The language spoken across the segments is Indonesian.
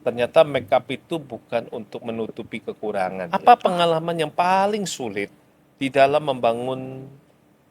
ternyata makeup itu bukan untuk menutupi kekurangan. Apa pengalaman yang paling sulit di dalam membangun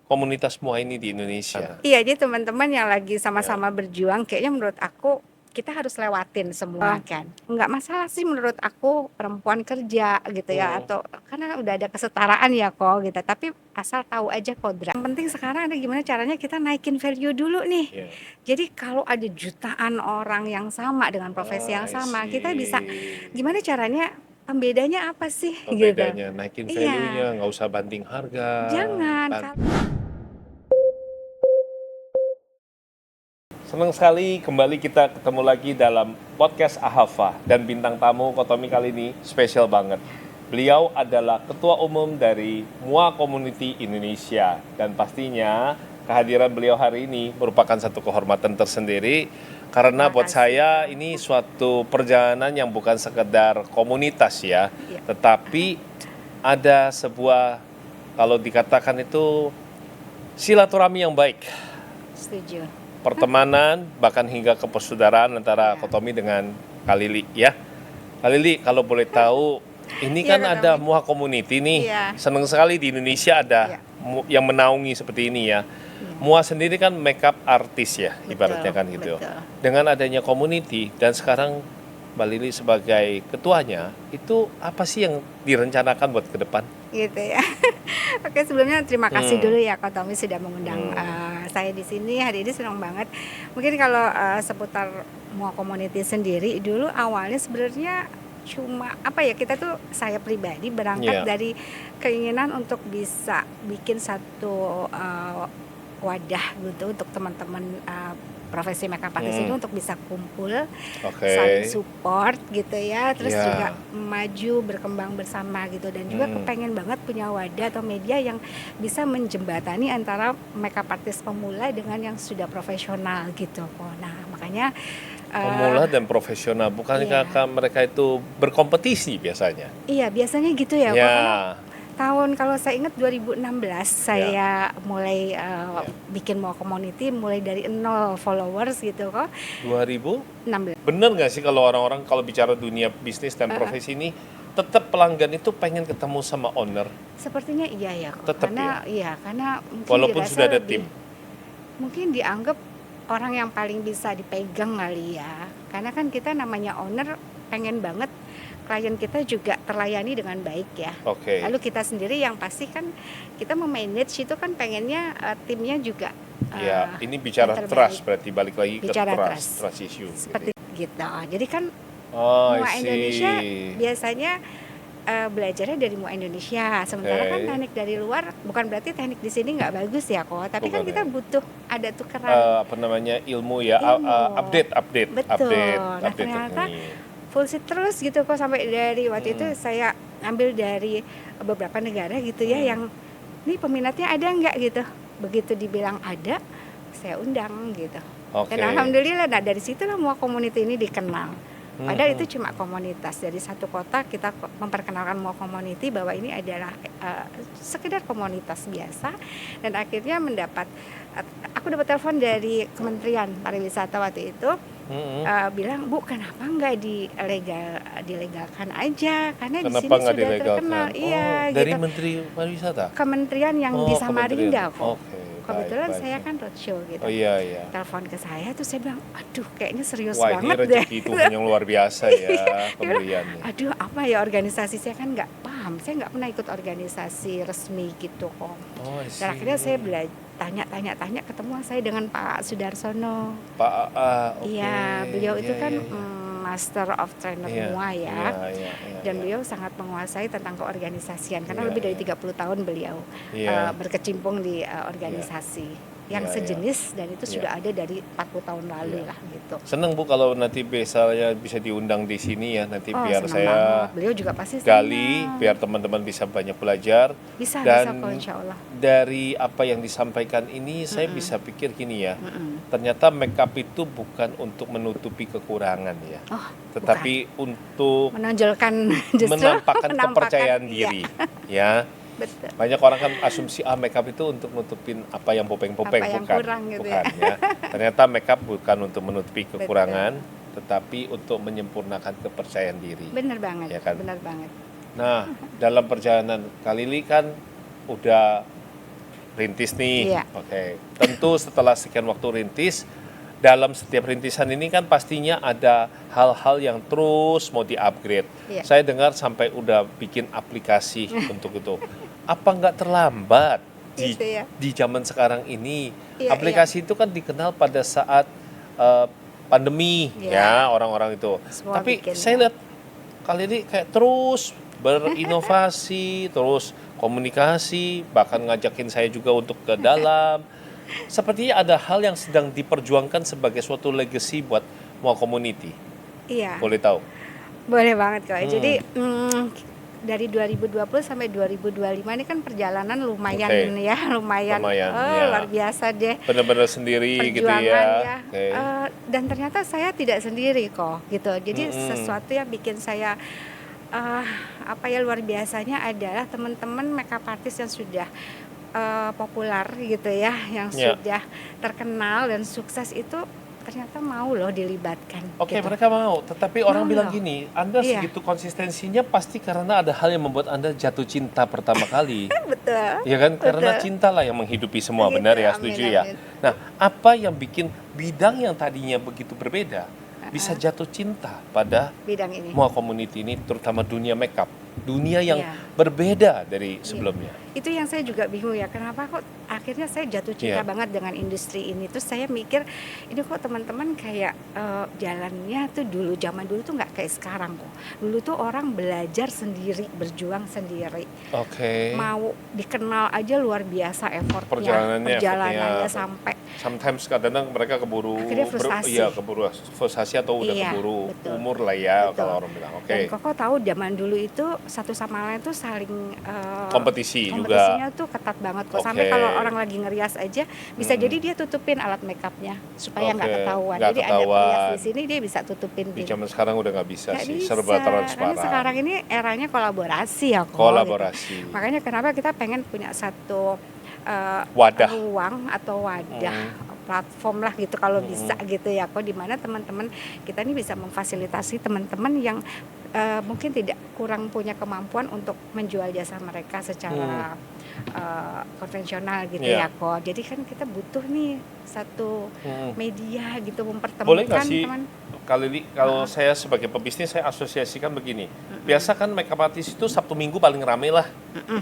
komunitas MUA ini di Indonesia? Iya, jadi teman-teman yang lagi sama-sama berjuang, kayaknya menurut aku kita harus lewatin semua kan. Nggak masalah sih menurut aku perempuan kerja gitu ya, atau karena udah ada kesetaraan ya kok gitu. Tapi asal tahu aja kodrat. Yang penting sekarang ada gimana caranya kita naikin value dulu nih. Jadi kalau ada jutaan orang yang sama dengan profesi yang sama, kita bisa gimana caranya pembedanya apa sih gitu. Bedanya naikin value-nya, nggak usah banding harga. Jangan. Senang sekali kembali kita ketemu lagi dalam podcast Ahava, dan bintang tamu Kotomi kali ini spesial banget. Beliau adalah Ketua Umum dari MUA Community Indonesia, dan pastinya kehadiran beliau hari ini merupakan satu kehormatan tersendiri karena buat saya ini suatu perjalanan yang bukan sekedar komunitas ya, tetapi ada sebuah, kalau dikatakan itu silaturahmi yang baik. Setuju. Pertemanan, bahkan hingga ke persaudaraan antara Kotomi dengan Kalili ya. Kalili, kalau boleh tahu, ini kan ada MUA Community nih. Senang sekali di Indonesia ada yang menaungi seperti ini ya. MUA sendiri kan makeup artis ya, ibaratnya kan gitu. Dengan adanya community dan sekarang Mbak Lili sebagai ketuanya, itu apa sih yang direncanakan buat ke depan? Gitu ya. Oke, sebelumnya terima kasih dulu ya Kak Tommy sudah mengundang saya di sini. Hari ini senang banget. Mungkin kalau seputar MUA Community sendiri, dulu awalnya sebenarnya cuma apa ya, kita tuh, saya pribadi berangkat dari keinginan untuk bisa bikin satu wadah gitu untuk teman-teman profesi makeup artist ini untuk bisa kumpul, saling support gitu ya, terus juga maju berkembang bersama gitu, dan juga kepengen banget punya wadah atau media yang bisa menjembatani antara makeup artist pemula dengan yang sudah profesional gitu kok. Nah makanya pemula dan profesional, bukankah mereka itu berkompetisi biasanya? Iya biasanya gitu ya. Tahun kalau saya ingat 2016 saya mulai bikin MUA Community mulai dari 0 followers gitu kok. 2016. Bener nggak sih kalau orang-orang kalau bicara dunia bisnis dan profesi ini tetap pelanggan itu pengen ketemu sama owner? Sepertinya iya ya kok. Tetap karena mungkin walaupun sudah ada tim. Mungkin dianggap orang yang paling bisa dipegang kali ya. Karena kan kita namanya owner pengen banget klien kita juga terlayani dengan baik ya. Lalu kita sendiri yang pasti kan kita memanage itu kan pengennya timnya juga. Ini bicara trust, berarti balik lagi ke trust issue. Seperti gitu. Jadi kan MUA Indonesia biasanya belajarnya dari MUA Indonesia. Sementara kan teknik dari luar, bukan berarti teknik di sini nggak bagus ya kok. Tapi kan kita butuh ada tukeran. Ilmu ya, update. Betul. Nah ternyata full seat terus gitu kok, sampai dari waktu itu saya ambil dari beberapa negara gitu ya, yang ini peminatnya ada nggak gitu. Begitu dibilang ada, saya undang gitu. Dan alhamdulillah, nah dari situlah MUA Community ini dikenal. Padahal itu cuma komunitas dari satu kota, kita memperkenalkan MUA Community bahwa ini adalah sekedar komunitas biasa, dan akhirnya aku dapat telepon dari Kementerian Pariwisata waktu itu. Bilang, Bu, kenapa nggak dilegalkan aja? Karena di sini sudah terkenal. Dari Menteri Pariwisata? Kementerian yang di Samarinda kok. Kebetulan saya kan roadshow gitu. Telepon ke saya tuh, saya bilang, aduh kayaknya serius banget deh. Wah, ini rezeki Tuhan yang luar biasa ya pemberiannya. Aduh, apa ya organisasi, saya kan nggak paham, saya nggak pernah ikut organisasi resmi gitu kok. Dan akhirnya saya tanya-tanya, ketemuan saya dengan Pak Sudarsono. Iya, beliau itu kan Master of Trainer MUA ya. Dan beliau sangat menguasai tentang keorganisasian, karena lebih dari 30 tahun beliau berkecimpung di organisasi yang sejenis, dan itu sudah ada dari 40 tahun lalu lah gitu. Seneng Bu kalau nanti misalnya bisa diundang di sini ya, nanti biar saya banget. Beliau juga pasti gali, biar teman-teman bisa banyak belajar. Bisa kok, insya Allah. Dari apa yang disampaikan ini, saya bisa pikir gini ya, ternyata makeup itu bukan untuk menutupi kekurangan ya, tetapi untuk menonjolkan, menampakkan kepercayaan diri ya. Betul. Banyak orang kan asumsi makeup itu untuk nutupin apa yang popeng-popeng, bukan kurang gitu ya. Ternyata makeup bukan untuk menutupi kekurangan, tetapi untuk menyempurnakan kepercayaan diri. Bener banget, Ya kan? bener banget. Nah, dalam perjalanan Kak Lili kan udah rintis nih. Iya. Oke. Tentu setelah sekian waktu rintis, dalam setiap rintisan ini kan pastinya ada hal-hal yang terus mau di-upgrade. Iya. Saya dengar sampai udah bikin aplikasi untuk itu. Apa nggak terlambat Gitu ya. di zaman sekarang ini? Iya, Aplikasi itu kan dikenal pada saat pandemi, Iya. ya orang-orang itu. Semua Tapi bikin, saya ya. lihat kali ini kayak terus berinovasi, terus komunikasi, bahkan ngajakin saya juga untuk ke dalam. Sepertinya ada hal yang sedang diperjuangkan sebagai suatu legacy buat Mua Community. Iya. Boleh tahu? Boleh banget kok. Jadi dari 2020 sampai 2025 ini kan perjalanan lumayan Oke. ya, lumayan, Lumayan, ya. luar biasa deh. Benar-benar sendiri gitu Perjuangan ya. ya. Oke. Dan ternyata saya tidak sendiri kok gitu. Jadi Mm-mm. sesuatu yang bikin saya apa ya luar biasanya adalah teman-teman makeup artist yang sudah populer gitu ya, yang Ya. sudah terkenal dan sukses itu ternyata mau loh dilibatkan. Oke, gitu. mereka mau. Tetapi orang Mau bilang loh. gini, Anda Iya. segitu konsistensinya pasti karena ada hal yang membuat Anda jatuh cinta pertama kali. Betul. Ya kan, karena Betul. cinta lah yang menghidupi semua, Gitu, benar ya, amin, setuju ya. amin. Nah, apa yang bikin bidang yang tadinya begitu berbeda bisa jatuh cinta pada Bidang ini. Mua Community ini, terutama dunia makeup, dunia yang Iya. berbeda dari sebelumnya. Itu yang saya juga bingung ya, kenapa kok akhirnya saya jatuh cinta Iya. banget dengan industri ini. Terus saya mikir, ini kok teman-teman kayak jalannya tuh dulu, zaman dulu tuh nggak kayak sekarang kok. Dulu tuh orang belajar sendiri, berjuang sendiri. Oke. Mau dikenal aja luar biasa Perjalanannya, perjalanannya effortnya. sampai Sometimes kadang-kadang mereka keburu Akhirnya frustasi. keburu frustasi atau udah Iya, keburu betul. umur lah ya Betul. kalau orang bilang. Oke. Dan Koko tahu zaman dulu itu satu sama lain tuh saling Kompetisi juga. kompetisinya tuh ketat banget kok. Sampai Oke. kalau orang lagi ngerias aja bisa jadi dia tutupin alat makeupnya supaya nggak Oke, ketahuan. nggak Jadi ada ketahuan. ngerias di sini dia bisa tutupin Di gini. zaman sekarang udah nggak bisa Nggak sih, bisa, serba karena transparan. sekarang ini eranya kolaborasi ya kok. Kolaborasi. Gitu. Makanya kenapa kita pengen punya satu Wadah. ruang atau wadah platform lah gitu kalau bisa gitu ya kok, di mana teman-teman kita ini bisa memfasilitasi teman-teman yang mungkin tidak kurang punya kemampuan untuk menjual jasa mereka secara konvensional gitu Iya. ya kok. Jadi kan kita butuh nih satu media gitu Boleh mempertemukan nggak sih teman. kali ini kalau saya sebagai pebisnis saya asosiasikan begini. Biasa kan makeup artist itu Sabtu Minggu paling rame lah.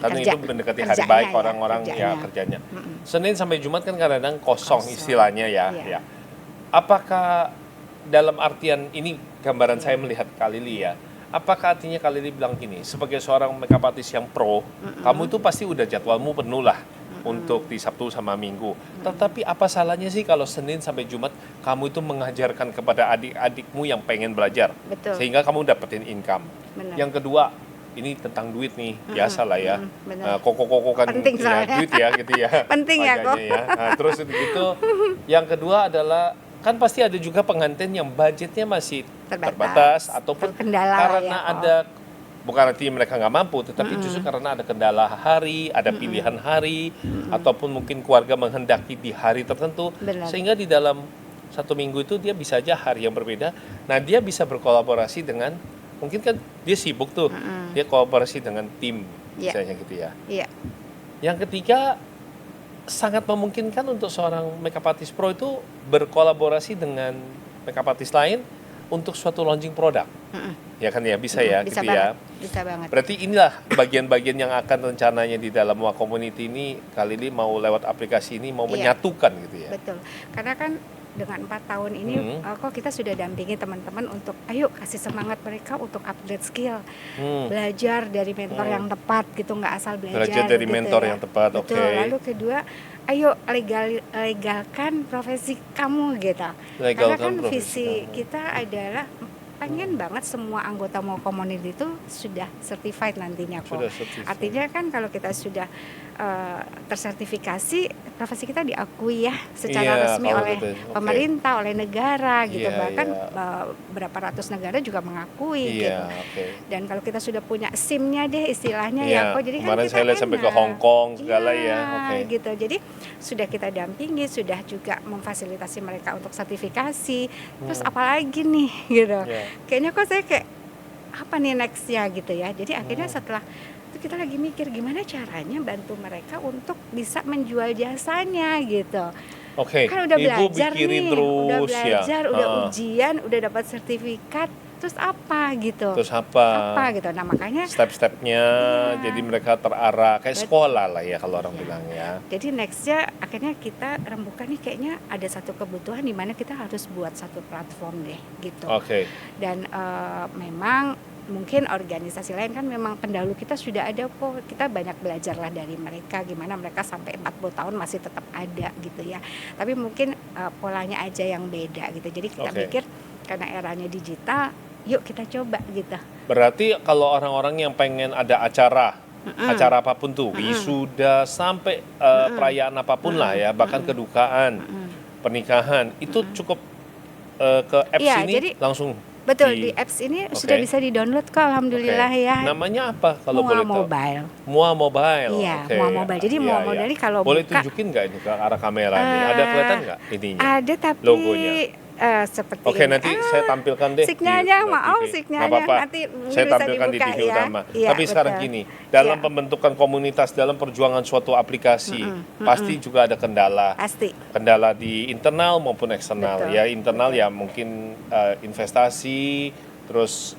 Karena kerja. itu mendekati hari Kerjanya baik ya, orang-orang ya kerjanya. Senin sampai Jumat kan kadang-kadang kosong Kosong. istilahnya ya. Iya. Ya. Apakah dalam artian ini gambaran saya melihat Kak Lili ya. Apakah artinya Kak Lili bilang gini, sebagai seorang makeup artist yang pro, kamu itu pasti udah jadwalmu penuh lah untuk di Sabtu sama Minggu. Tetapi apa salahnya sih kalau Senin sampai Jumat kamu itu mengajarkan kepada adik-adikmu yang pengen belajar, Betul. sehingga kamu dapetin income. Benar. Yang kedua, ini tentang duit nih, biasa lah ya. benar. Koko-koko kan Penting ya, soalnya. duit ya gitu ya. Penting ya, Kok. Makanya ya. Nah, terus itu yang kedua adalah kan pasti ada juga pengantin yang budgetnya masih terbatas ataupun terkendala karena ya, Kok. ada bukan artinya mereka nggak mampu, tetapi justru karena ada kendala hari, ada pilihan hari, ataupun mungkin keluarga menghendaki di hari tertentu, Benar. sehingga di dalam satu minggu itu dia bisa aja hari yang berbeda. Nah dia bisa berkolaborasi dengan, mungkin kan dia sibuk tuh, dia kolaborasi dengan tim, Iya. misalnya gitu ya. Iya. Yang ketiga, sangat memungkinkan untuk seorang makeup artist pro itu berkolaborasi dengan makeup artist lain untuk suatu launching produk. Ya kan ya, bisa ya Bisa gitu banget. ya. Bisa banget. Berarti inilah bagian-bagian yang akan rencananya di dalam Mua Community ini kali ini mau lewat aplikasi ini mau Iya. menyatukan gitu ya. Betul. Karena kan dengan 4 tahun ini kok kita sudah dampingi teman-teman untuk ayo kasih semangat mereka untuk upgrade skill. Belajar dari mentor yang tepat gitu, nggak asal Belajar dari gitu mentor ya. yang tepat, Betul. oke. Lalu kedua, ayo legalkan profesi kamu gitu. Legalkan Karena kan profesi visi kamu. kita adalah pengen banget semua anggota Mua Community itu sudah certified nantinya kok. Sudah certified. Artinya kan kalau kita sudah tersertifikasi, profesi kita diakui ya secara resmi kalau oleh gitu. Oke. pemerintah, oleh negara gitu. Iya, Bahkan iya. berapa ratus negara juga mengakui gitu. Iya, oke. Dan kalau kita sudah punya SIM-nya deh istilahnya Iya, ya kok, jadi kan kemarin kita saya lihat sampai ke enak. Hong Kong segala Iya, ya. Oke. gitu. Jadi sudah kita dampingi, sudah juga memfasilitasi mereka untuk sertifikasi. Terus apalagi nih gitu. Iya. Kayaknya kok saya kayak apa nih nextnya gitu ya. Jadi akhirnya setelah itu kita lagi mikir gimana caranya bantu mereka untuk bisa menjual jasanya gitu. Oke, Kan udah Ibu belajar pikirin nih, udah terus ya. belajar, udah ujian, udah dapat sertifikat, terus apa gitu? Terus apa? Apa gitu. Nah, makanya Step-stepnya, Iya. jadi mereka terarah kayak Betul. sekolah lah ya kalau orang Iya. bilang ya. jadi nextnya akhirnya kita rembukan nih, kayaknya ada satu kebutuhan di mana kita harus buat satu platform deh gitu. Oke. Dan memang mungkin organisasi lain kan memang pendahulu kita sudah ada kok, kita banyak belajar lah dari mereka gimana mereka sampai 40 tahun masih tetap ada gitu ya, tapi mungkin polanya aja yang beda gitu. Jadi kita Oke. pikir karena eranya digital, yuk kita coba gitu. Berarti kalau orang-orang yang pengen ada acara apapun tuh, wisuda sampai perayaan apapun lah ya, bahkan kedukaan, pernikahan, itu cukup ke apps Iya, ini jadi langsung. Betul, di apps ini sudah Oke. bisa di-download kok, alhamdulillah Oke. ya. Namanya apa kalau Mua boleh tahu? Mobile. Mua Mobile. Iya, Oke. Mua Mobile. Jadi Iya, Mua iya. Mobile ini kalau boleh buka tunjukin nggak ini ke arah kamera nih? Ada kelihatan nggak ininya? ada tapi Logonya. seperti Oke, ini. nanti saya tampilkan deh. Signalnya, di maaf TV. signalnya Nggak apa-apa. nanti mungkin Saya bisa tampilkan di dibuka TV ya. utama. Iya, Tapi sekarang betul. gini, dalam Iya. pembentukan komunitas, dalam perjuangan suatu aplikasi, pasti juga ada kendala. Pasti. Kendala di internal maupun eksternal. Betul. Ya internal ya mungkin investasi, terus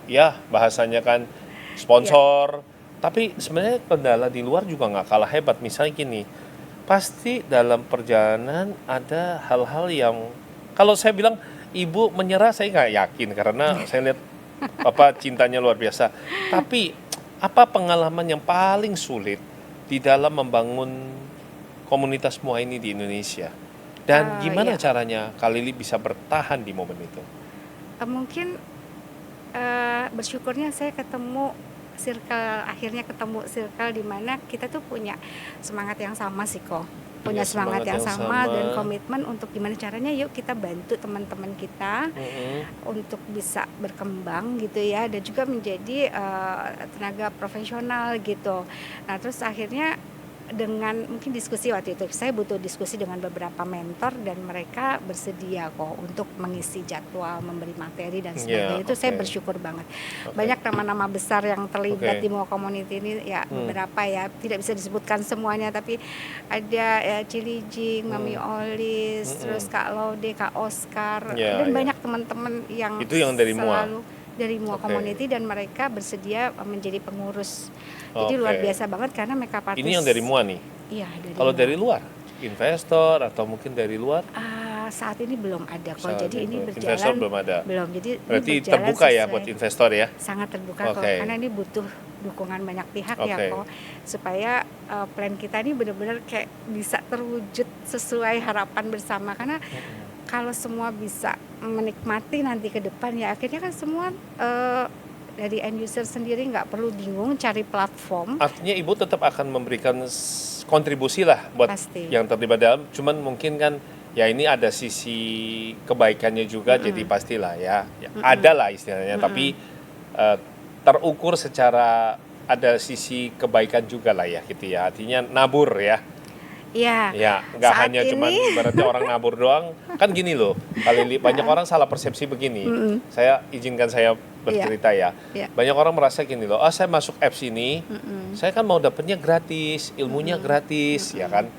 ya bahasanya kan sponsor. Tapi sebenarnya kendala di luar juga nggak kalah hebat. Misalnya gini, pasti dalam perjalanan ada hal-hal yang kalau saya bilang ibu menyerah, saya nggak yakin karena saya lihat cintanya luar biasa. Tapi apa pengalaman yang paling sulit di dalam membangun komunitas Mua ini di Indonesia? Dan gimana Iya. caranya Kak Lili bisa bertahan di momen itu? Mungkin bersyukurnya saya akhirnya ketemu circle di mana kita tuh punya semangat yang sama sih kok. Punya semangat yang sama dan komitmen untuk gimana caranya yuk kita bantu teman-teman kita untuk bisa berkembang gitu ya, dan juga menjadi tenaga profesional gitu. Nah, terus akhirnya dengan mungkin diskusi waktu itu, saya butuh diskusi dengan beberapa mentor dan mereka bersedia kok untuk mengisi jadwal, memberi materi dan sebagainya. Itu saya bersyukur banget. Banyak nama-nama besar yang terlibat di Mua Community ini ya, beberapa ya, tidak bisa disebutkan semuanya, tapi ada Cili Jing, Mami Olis, terus Kak Laude, Kak Oscar, dan banyak teman-teman yang itu yang dari selalu dari Mua Community, dan mereka bersedia menjadi pengurus. Jadi luar biasa banget karena mereka partis. Ini yang dari Mua nih? Iya, dari Kalau Mua. dari luar? Investor atau mungkin dari luar? Saat ini belum ada kok. Jadi ini berjalan. Investor belum ada? Belum. Jadi berarti ini terbuka ya buat investor ya? Sangat terbuka kok. Karena ini butuh dukungan banyak pihak ya kok. Supaya plan kita ini benar-benar kayak bisa terwujud sesuai harapan bersama. Karena kalau semua bisa menikmati nanti ke depan ya, akhirnya kan semua dari end user sendiri nggak perlu bingung cari platform. Artinya Ibu tetap akan memberikan kontribusi lah buat Pasti. yang terlibat dalam, cuman mungkin kan ya ini ada sisi kebaikannya juga, jadi pastilah ya ada lah istilahnya, tapi terukur secara ada sisi kebaikan juga lah ya gitu ya, artinya nabur ya. Iya. Ya, nggak Saat hanya ini- cuman berarti orang nabur doang. Kan gini loh, kali banyak orang salah persepsi begini. Saya izinkan saya bercerita ya. Iya. Banyak orang merasa gini loh, saya masuk apps ini, saya kan mau dapetnya gratis, ilmunya gratis, ya kan.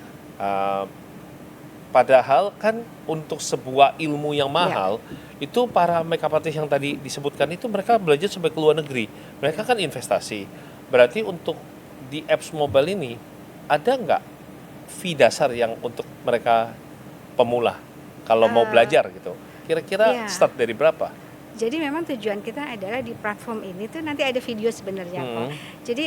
Padahal kan untuk sebuah ilmu yang mahal, itu para makeup artist yang tadi disebutkan itu mereka belajar sampai ke luar negeri. Mereka kan investasi. Berarti untuk di apps mobile ini ada nggak fee dasar yang untuk mereka pemula kalau mau belajar gitu? Kira-kira start dari berapa? Jadi memang tujuan kita adalah di platform ini tuh nanti ada video sebenarnya kok. Jadi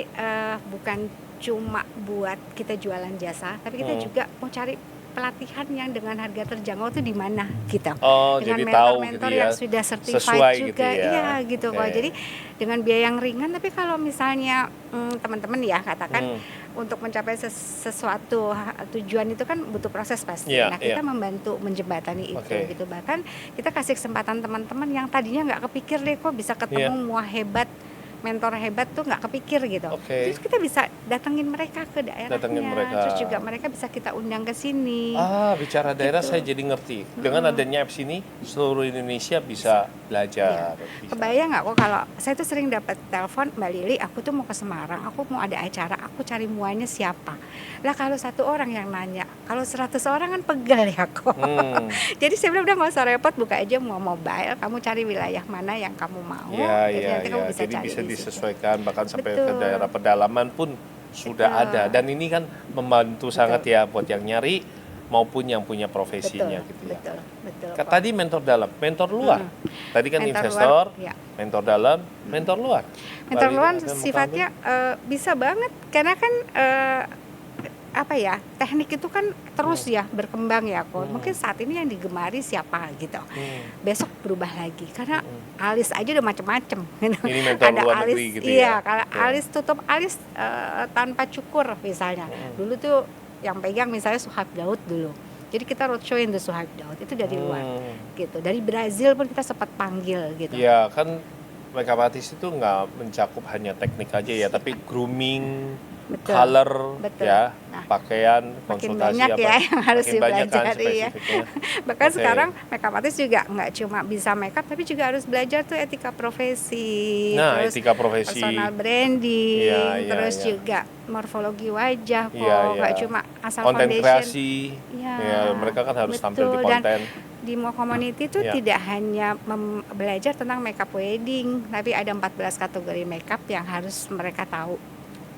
bukan cuma buat kita jualan jasa, tapi kita juga mau cari pelatihan yang dengan harga terjangkau itu di mana gitu. Oh, Dengan jadi tahu mentor-mentor gitu ya. yang sudah certified Sesuai juga, gitu ya. iya gitu Oke. kok. Jadi dengan biaya yang ringan, tapi kalau misalnya teman-teman ya katakan untuk mencapai sesuatu tujuan itu kan butuh proses pasti. Iya, Nah kita iya. membantu menjembatani itu Oke. gitu. Bahkan kita kasih kesempatan teman-teman yang tadinya nggak kepikir deh kok bisa ketemu Iya. mua hebat, mentor hebat tuh nggak kepikir gitu. Oke. Terus kita bisa datengin mereka ke daerahnya, Datengin mereka. terus juga mereka bisa kita undang ke sini. Bicara daerah Gitu. saya jadi ngerti. Dengan adanya apps ini, seluruh Indonesia bisa belajar. Bisa. Kebayang nggak kok kalau saya tuh sering dapat telepon, Mbak Lili, aku tuh mau ke Semarang, aku mau ada acara, aku cari muanya siapa. Lah kalau satu orang yang nanya, kalau 100 orang kan pegel ya kok. Jadi saya bilang udah nggak usah repot, buka aja mua mobile, kamu cari wilayah mana yang kamu mau. Iya, nanti kamu bisa jadi cari bisa di situ. disesuaikan bahkan sampai ke Betul. daerah pedalaman pun sudah Betul. ada. Dan ini kan membantu sangat ya buat yang nyari maupun yang punya profesinya Betul, gitu ya. betul. kok. Tadi mentor dalam, mentor luar. Tadi kan Mentor investor, luar, ya. mentor dalam, mentor luar. Mentor Mbak luar Lili, ada mau sifatnya bisa banget karena kan apa ya, teknik itu kan terus ya berkembang ya kok. Mungkin saat ini yang digemari siapa gitu. Besok berubah lagi karena alis aja udah macem-macem gitu. Ini mentor Ada luar alis, negeri gitu iya, ya. kalau Oke. alis tutup alis tanpa cukur misalnya. Dulu tuh yang pegang misalnya Suhaib Daud dulu. Jadi kita roadshowin tuh Suhaib Daud itu dari luar gitu. Dari Brazil pun kita sempat panggil gitu. Iya kan makeup artist itu nggak mencakup hanya teknik aja ya, tapi grooming, Betul. color, Betul. ya, Nah, pakaian, makin konsultasi banyak apa, ya yang harus makin banyak kan dipelajari ya. spesifiknya. Bahkan Oke. sekarang makeup artist juga nggak cuma bisa makeup tapi juga harus belajar tuh etika profesi, Nah, terus etika profesi. personal branding, Iya, iya, terus iya. juga morfologi wajah kok, Iya, iya. nggak cuma asal Konten foundation. kreasi, Iya, ya mereka kan harus tampil di betul. Dan konten. di Mua Community itu Iya. tidak hanya belajar tentang makeup wedding, tapi ada 14 kategori makeup yang harus mereka tahu.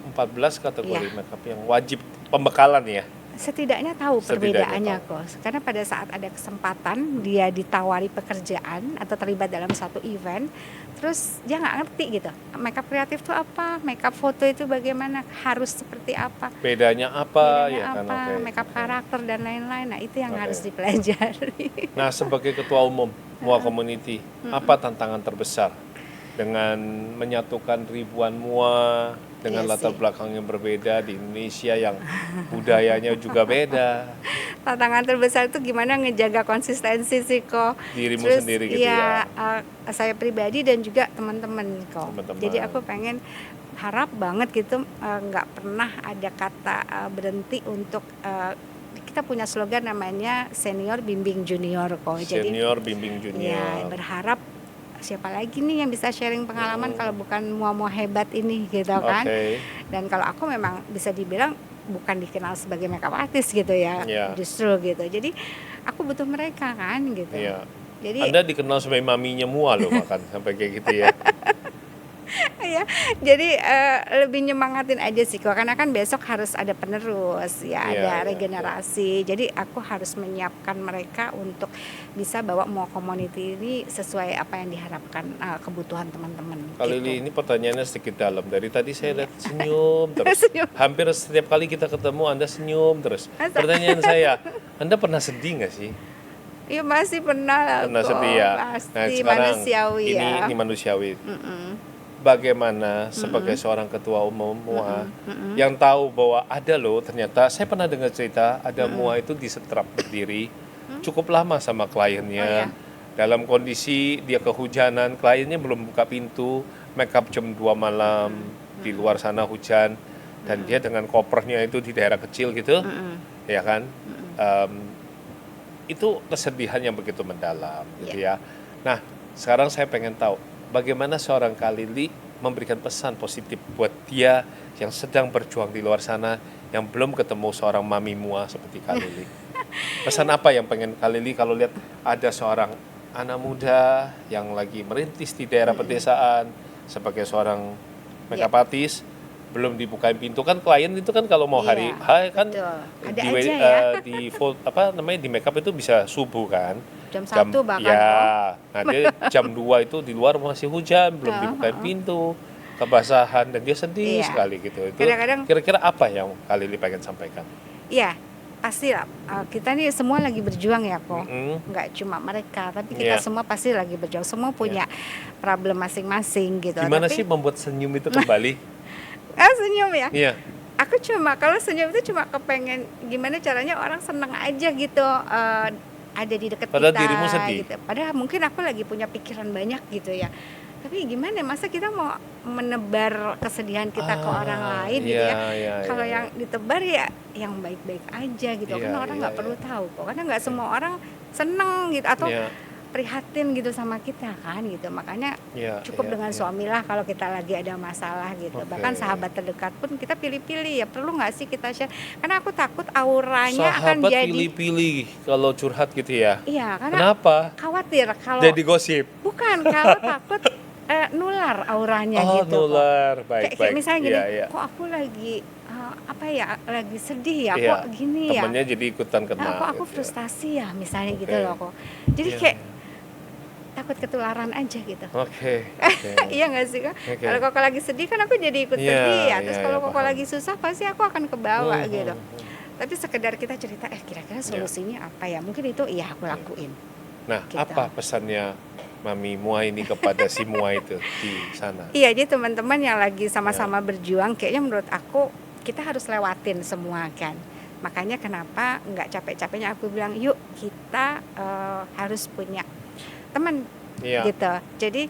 14 kategori Iya. makeup yang wajib pembekalan ya. Setidaknya tahu Setidaknya perbedaannya kok. Karena pada saat ada kesempatan dia ditawari pekerjaan atau terlibat dalam satu event, terus dia nggak ngerti gitu. Makeup kreatif itu apa? Makeup foto itu bagaimana? Harus seperti apa? Bedanya apa Bedanya ya kan? apa? Oke. Makeup karakter dan lain-lain. Nah itu yang Oke. harus dipelajari. Nah, sebagai ketua umum Mua Community, apa tantangan terbesar dengan menyatukan ribuan Mua dengan Iya latar sih. belakang yang berbeda di Indonesia yang budayanya juga beda, Tantangan terbesar itu gimana ngejaga konsistensi sih kok. dirimu Terus, sendiri gitu iya, ya. saya pribadi dan juga teman-teman kok. Teman-teman. Jadi aku pengen harap banget gitu nggak pernah ada kata berhenti untuk kita punya slogan namanya senior bimbing junior kok. Jadi Senior bimbing ya junior. berharap siapa lagi nih yang bisa sharing pengalaman kalau bukan mua-mua hebat ini gitu kan. Oke. Dan kalau aku memang bisa dibilang bukan dikenal sebagai makeup artist gitu ya, Iya. justru gitu. Jadi aku butuh mereka kan gitu. Iya. Jadi Anda dikenal sebagai maminya Mua loh bahkan sampai kayak gitu ya. ya, jadi lebih nyemangatin aja sih kok karena kan besok harus ada penerus ya, Iya, ada iya, regenerasi. Jadi aku harus menyiapkan mereka untuk bisa bawa Mua Community ini sesuai apa yang diharapkan kebutuhan teman-teman. Kali gitu. ini pertanyaannya sedikit dalam. Dari tadi saya lihat senyum terus. Senyum. Hampir setiap kali kita ketemu Anda senyum terus. Masa? Pertanyaan saya, Anda pernah sedih nggak sih? Iya masih pernah lah Pernah kok, sedih ya. pasti manusiawi ya. Ini manusiawi. Bagaimana sebagai seorang ketua umum Mua yang tahu bahwa ada loh ternyata saya pernah dengar cerita ada Mua itu disetrap berdiri cukup lama sama kliennya. Oh, ya. Dalam kondisi dia kehujanan, kliennya belum buka pintu, make up jam 2 malam, di luar sana hujan, dan dia dengan kopernya itu di daerah kecil gitu, ya kan? Itu kesedihan yang begitu mendalam, gitu ya. Nah, sekarang saya pengen tahu, bagaimana seorang Khalily memberikan pesan positif buat dia yang sedang berjuang di luar sana, yang belum ketemu seorang mami Mua seperti Khalily. Pesan apa yang pengen Khalily kalau lihat ada seorang anak muda yang lagi merintis di daerah pedesaan sebagai seorang makeup artist, belum dibukain pintu kan klien itu kan kalau mau hari Iya, hai kan betul. Ada di, aja ya. di makeup itu bisa subuh kan Jam 1 bahkan ya kok. nah dia jam 2 itu di luar masih hujan belum dibukain pintu kebasahan dan dia sedih Iya. sekali gitu itu Kadang-kadang- kira-kira apa yang Khalily pengen sampaikan? Iya, pasti kita nih semua lagi berjuang ya kok. Mm-mm. Nggak cuma mereka, tapi kita Iya. semua pasti lagi berjuang. Semua punya problem masing-masing gitu. Gimana Tapi sih membuat senyum itu kembali? senyum ya. Iya. Aku kalau senyum itu cuma kepengen gimana caranya orang seneng aja gitu, ada di dekat Padahal kita dirimu sedih. gitu. Padahal mungkin aku lagi punya pikiran banyak gitu ya. Tapi gimana masa kita mau menebar kesedihan kita ke orang lain gitu ya. Iya, Kalau iya. yang ditebar ya yang baik-baik aja gitu. Iya, Karena orang iya, nggak perlu iya. tahu kok. Karena nggak semua orang seneng gitu atau Iya, prihatin gitu sama kita kan gitu. Makanya iya, cukup iya, dengan iya. suami lah kalau kita lagi ada masalah gitu. Oke. Bahkan sahabat terdekat pun kita pilih-pilih ya, perlu nggak sih kita share, karena aku takut auranya akan Sahabat jadi pilih-pilih kalau curhat gitu ya. iya, karena Kenapa? khawatir kalau Jadi gosip. bukan kalau takut nular auranya Oh, gitu kok. nular. Kayak Baik-baik. misalnya gini, Iya, iya. kok aku lagi apa ya, lagi sedih ya, Iya. kok gini ya, Temennya jadi ikutan kena. kok aku gitu ya. frustasi ya misalnya Oke. gitu loh kok. Jadi Iya, kayak iya. takut ketularan aja gitu. Oke. Iya nggak sih kak? Oke. Kalau koko lagi sedih kan aku jadi ikut Iya, sedih ya. Terus iya, kalau iya, koko paham. lagi susah pasti aku akan kebawa Hmm, gitu. hmm, hmm. Tapi sekedar kita cerita, kira-kira solusinya apa ya? Mungkin itu iya aku lakuin. Nah, Gitu. apa pesannya Mami Mua ini kepada si Mua itu di sana? Iya, jadi teman-teman yang lagi sama-sama berjuang, kayaknya menurut aku kita harus lewatin semua kan. Makanya kenapa nggak capek-capeknya aku bilang, yuk kita harus punya teman Iya. gitu. Jadi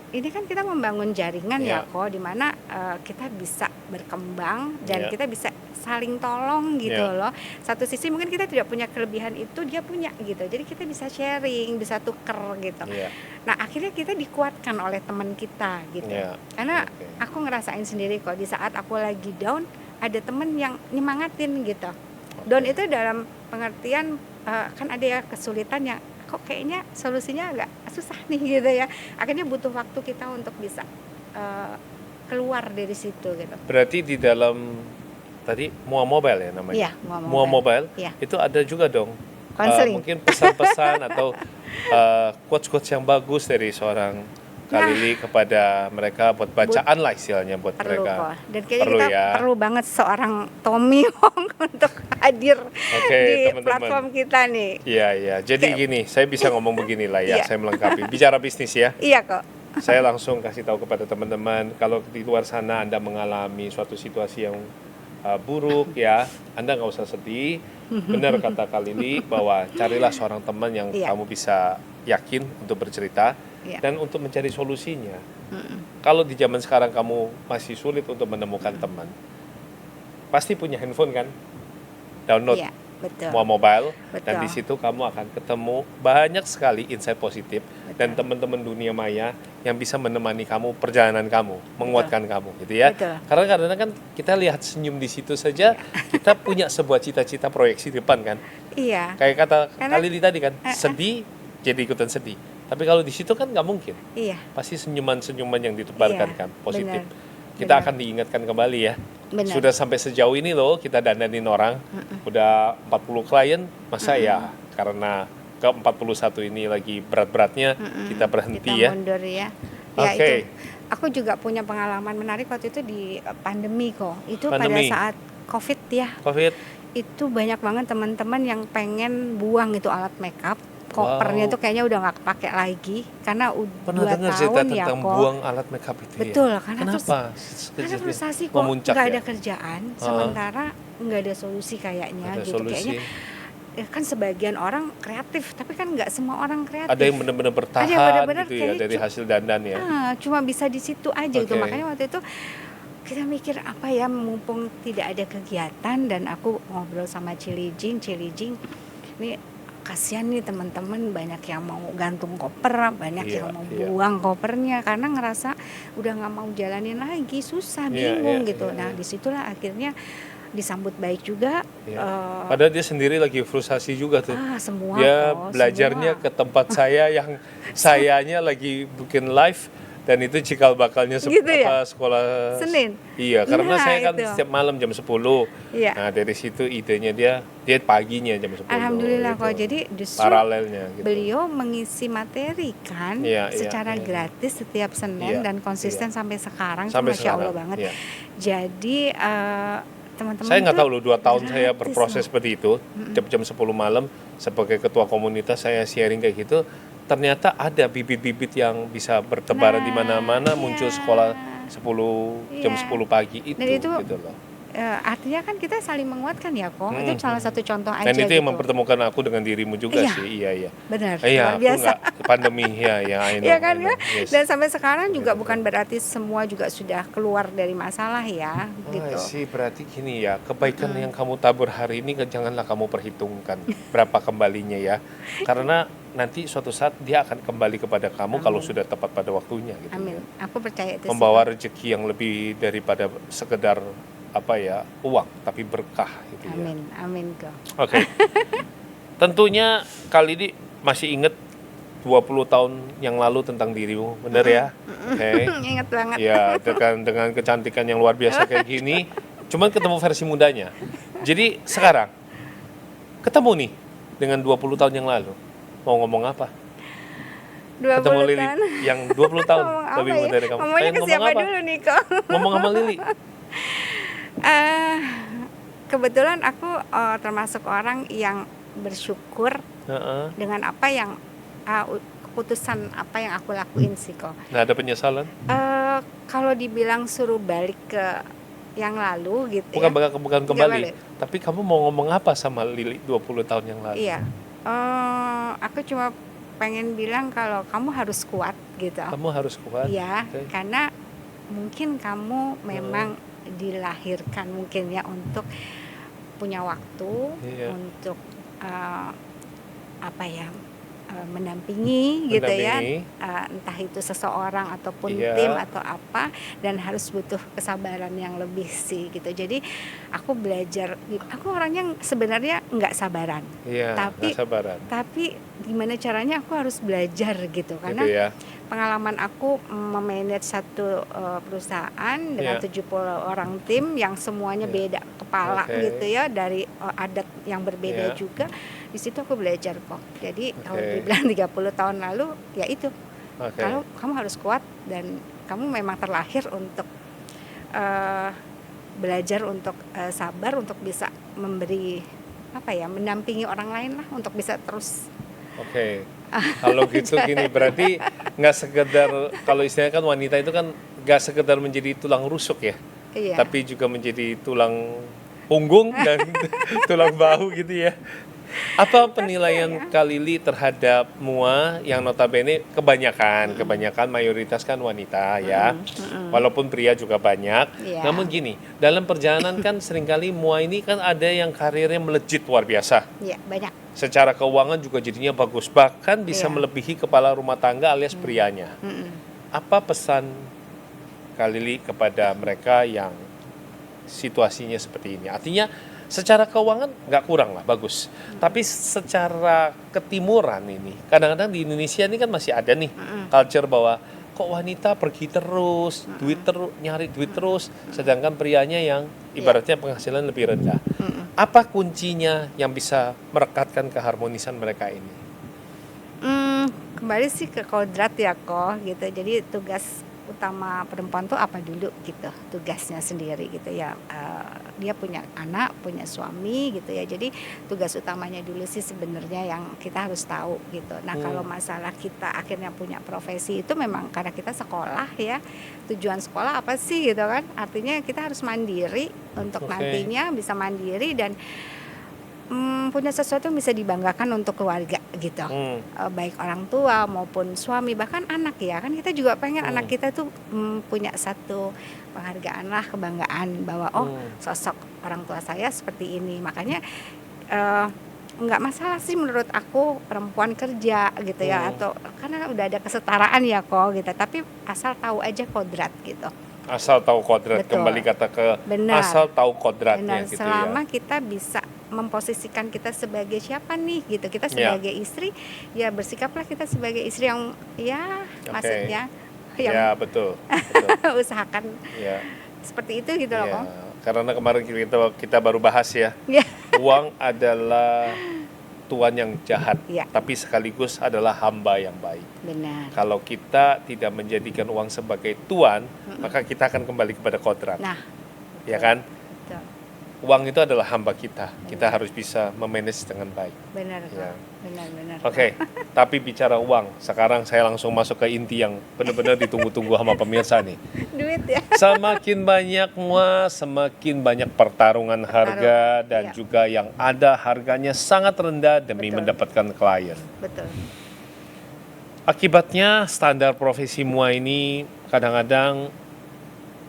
ini kan kita membangun jaringan Iya. ya kok, dimana kita bisa berkembang dan Iya. kita bisa saling tolong gitu Iya. loh. Satu sisi mungkin kita tidak punya kelebihan itu, dia punya gitu. Jadi kita bisa sharing, bisa tuker gitu. Iya. Nah akhirnya kita dikuatkan oleh teman kita gitu. Iya. Karena Oke. aku ngerasain sendiri kok, di saat aku lagi down ada temen yang nyemangatin gitu. Down Oke. itu dalam pengertian kan ada ya kesulitan yang kok kayaknya solusinya agak susah nih gitu ya. Akhirnya butuh waktu kita untuk bisa keluar dari situ gitu. Berarti di dalam tadi Mua Mobile ya namanya? Iya, Mua Mobile. Iya. Itu ada juga dong Konseling. mungkin pesan-pesan atau quotes-quotes yang bagus dari seorang Kak Nah. Lili kepada mereka buat bacaan lah istilahnya buat Perlu mereka. kok. Dan kayaknya Perlu kita ya. perlu banget seorang Tommy Wong untuk hadir Oke, di teman-teman. platform kita nih. Iya, iya. Jadi Kayak- gini, saya bisa ngomong begini lah ya, Iya. saya melengkapi. Bicara bisnis ya. Iya kok. Saya langsung kasih tahu kepada teman-teman, kalau di luar sana Anda mengalami suatu situasi yang buruk ya, Anda nggak usah sedih. Benar kata Kak Lili bahwa carilah seorang teman yang Iya. kamu bisa yakin untuk bercerita Iya. dan untuk mencari solusinya. Mm-mm. Kalau di zaman sekarang kamu masih sulit untuk menemukan teman, pasti punya handphone kan? Download Iya, betul. Mua Mobile dan Betul. di situ kamu akan ketemu banyak sekali insight positif dan Betul. teman-teman dunia maya yang bisa menemani kamu perjalanan kamu, menguatkan kamu gitu ya. Betul. Karena kadang-kadang kan kita lihat senyum di situ saja, kita punya sebuah cita-cita proyeksi depan kan. Iya. Kayak kata Karena- Kak Lili tadi kan, sedih jadi ikutan sedih. Tapi kalau di situ kan nggak mungkin. Iya. Pasti senyuman-senyuman yang ditebarkan Iya, kan positif. benar. Kita Benar. akan diingatkan kembali ya. Benar. Sudah sampai sejauh ini loh kita dandanin orang. Udah 40 klien, masa ya karena ke 41 ini lagi berat-beratnya kita berhenti Kita ya. mundur ya. Ya Oke. itu. Aku juga punya pengalaman menarik waktu itu di pandemi kok. Itu Pandemi. pada saat Covid ya. Covid. Itu banyak banget teman-teman yang pengen buang itu alat makeup. Kopernya Wow. tuh kayaknya udah nggak kepake lagi karena Pernah 2 dengar cerita tahun ya tentang kok. buang alat makeup itu Betul, ya? karena Kenapa? Karena frustasi kok Memuncak nggak ya? ada kerjaan, sementara nggak ada solusi kayaknya Ada gitu. solusi. Kayaknya ya kan sebagian orang kreatif, tapi kan nggak semua orang kreatif. Ada yang benar-benar bertahan Ada yang benar-benar gitu ya kayaknya dari hasil dandan ya. Cuma bisa di situ aja gitu. Oke. Makanya waktu itu kita mikir apa ya, mumpung tidak ada kegiatan dan aku ngobrol sama Cilijing ini kasihan nih teman-teman, banyak yang mau gantung koper, banyak Iya, yang mau iya. buang kopernya karena ngerasa udah nggak mau jalanin lagi, susah, Iya, bingung iya, gitu. iya, Nah iya. disitulah akhirnya disambut baik juga. Iya. Padahal dia sendiri lagi frustasi juga tuh. Semua Dia kok, belajarnya semua. ke tempat saya yang sayanya lagi bikin live dan itu cikal bakalnya Gitu ya? sekolah Senin? Iya, karena Nah, saya kan itu. setiap malam jam 10. Iya. Nah, dari situ idenya dia paginya jam 10. Alhamdulillah gitu. kok, jadi justru paralelnya gitu. beliau mengisi materi kan Iya, iya, secara iya. gratis setiap Senin Iya, dan konsisten sampai sekarang, Sampai Masya Allah sekarang, banget. iya. Jadi teman-teman Saya nggak tuh tahu loh, 2 tahun saya gratis berproses loh. seperti itu, jam-jam 10 malam sebagai ketua komunitas saya sharing kayak gitu, ternyata ada bibit-bibit yang bisa bertebaran di Nah, mana-mana, muncul iya. sekolah 10 jam Iya. 10 pagi itu, Dan itu gitu loh. artinya kan kita saling menguatkan ya kok. Itu salah satu contoh Dan aja itu yang gitu. mempertemukan aku dengan dirimu juga Iya. sih, iya. Benar, Iya, luar aku biasa. nggak pandemi, ya, I know, Iya kan I know, ya? yes. Dan sampai sekarang juga Betul. bukan berarti semua juga sudah keluar dari masalah ya, gitu. Sih berarti gini ya, kebaikan yang kamu tabur hari ini janganlah kamu perhitungkan berapa kembalinya ya, karena nanti suatu saat dia akan kembali kepada kamu kalau Amin. sudah tepat pada waktunya gitu. Amin. Ya. Aku percaya itu sih, Membawa Kak. rezeki yang lebih daripada sekedar uang, tapi berkah gitu ya. Amin, amin kok. Oke. Tentunya kali ini masih inget 20 tahun yang lalu tentang dirimu, bener ya? Oke. Ingat banget. Ya, dengan kecantikan yang luar biasa kayak gini, cuman ketemu versi mudanya. Jadi sekarang ketemu nih dengan 20 tahun yang lalu. Mau ngomong apa? 20 Ketemu Lili tahun. yang 20 tahun Ngomong lebih apa muda ya? dari kamu. Ngomongnya Pengen ke ngomong siapa apa? dulu nih kok? Ngomong sama Lili. Kebetulan aku termasuk orang yang bersyukur Heeh. dengan apa yang keputusan apa yang aku lakuin sih kok. Nggak ada penyesalan? Kalau dibilang suruh balik ke yang lalu gitu Bukan ya. bukan Nggak kembali. balik. Tapi kamu mau ngomong apa sama Lili 20 tahun yang lalu? Iya. Aku cuma pengen bilang kalau kamu harus kuat gitu. Kamu harus kuat. Iya, Oke. karena mungkin kamu memang dilahirkan mungkin ya untuk punya waktu, Iya. untuk mendampingi gitu ya, entah itu seseorang ataupun Iya. tim atau apa, dan harus butuh kesabaran yang lebih sih gitu. Jadi aku belajar, aku orangnya sebenarnya nggak sabaran, Iya, tapi nggak sabaran. tapi gimana caranya aku harus belajar gitu, karena Gitu ya. pengalaman aku memanage satu perusahaan dengan Iya. 70 orang tim yang semuanya Iya. beda kepala Oke. gitu ya, dari adat yang berbeda Iya. juga. Di situ aku belajar kok. Jadi kalau Oke. dibilang 30 tahun lalu ya itu. Oke. Kalau kamu harus kuat dan kamu memang terlahir untuk belajar, untuk sabar, untuk bisa memberi mendampingi orang lain lah, untuk bisa terus. Oke. Kalau gitu gini, berarti nggak sekedar, kalau istilahnya kan wanita itu kan nggak sekedar menjadi tulang rusuk ya, Iya. tapi juga menjadi tulang punggung dan tulang bahu gitu ya. Apa penilaian Kak Lili terhadap MUA yang notabene kebanyakan mayoritas kan wanita ya, walaupun pria juga banyak. Iya. Namun gini, dalam perjalanan kan seringkali MUA ini kan ada yang karirnya melejit luar biasa. Iya, banyak. Secara keuangan juga jadinya bagus, bahkan bisa Iya. melebihi kepala rumah tangga alias prianya. Apa pesan Kak Lili kepada mereka yang situasinya seperti ini? Artinya secara keuangan nggak kurang lah, bagus. Tapi secara ketimuran ini, kadang-kadang di Indonesia ini kan masih ada nih culture bahwa kok wanita pergi terus, nyari duit terus, sedangkan prianya yang ibaratnya penghasilan lebih rendah. Apa kuncinya yang bisa merekatkan keharmonisan mereka ini? Kembali sih ke kodrat ya kok gitu. Jadi tugas utama perempuan tuh apa dulu gitu, tugasnya sendiri gitu ya. Dia punya anak, punya suami gitu ya. Jadi tugas utamanya dulu sih sebenarnya yang kita harus tahu gitu. Nah, kalau masalah kita akhirnya punya profesi itu memang karena kita sekolah ya. Tujuan sekolah apa sih gitu kan? Artinya kita harus mandiri untuk nantinya bisa mandiri dan punya sesuatu yang bisa dibanggakan untuk keluarga gitu. Baik orang tua maupun suami, bahkan anak ya. Kan kita juga pengen anak kita tuh punya satu penghargaan lah, kebanggaan bahwa sosok orang tua saya seperti ini. Makanya nggak masalah sih menurut aku perempuan kerja gitu ya, atau karena udah ada kesetaraan ya kok gitu. Tapi asal tahu aja kodrat gitu. Asal tahu kodrat. Betul. Kembali kata ke Benar. asal tahu kodratnya. Benar, gitu selama ya. kita bisa memposisikan kita sebagai siapa nih gitu, kita sebagai istri ya bersikaplah kita sebagai istri yang ya maksudnya yang Ya betul. usahakan Ya. seperti itu gitu loh Ya. kok. Karena kemarin kita baru bahas ya, Ya. uang adalah tuan yang jahat, Ya. tapi sekaligus adalah hamba yang baik. Benar. Kalau kita tidak menjadikan uang sebagai tuan, maka kita akan kembali kepada kodrat, Nah, ya kan? betul. uang itu adalah hamba kita. Kita harus bisa memanage dengan baik. Benar kok. Ya. Benar. Oke, tapi bicara uang, sekarang saya langsung masuk ke inti yang benar-benar ditunggu-tunggu sama pemirsa nih. Duit ya. Semakin banyak semakin banyak pertarungan harga dan iya. juga yang ada harganya sangat rendah demi Betul. mendapatkan klien. Betul. Akibatnya standar profesi mua ini kadang-kadang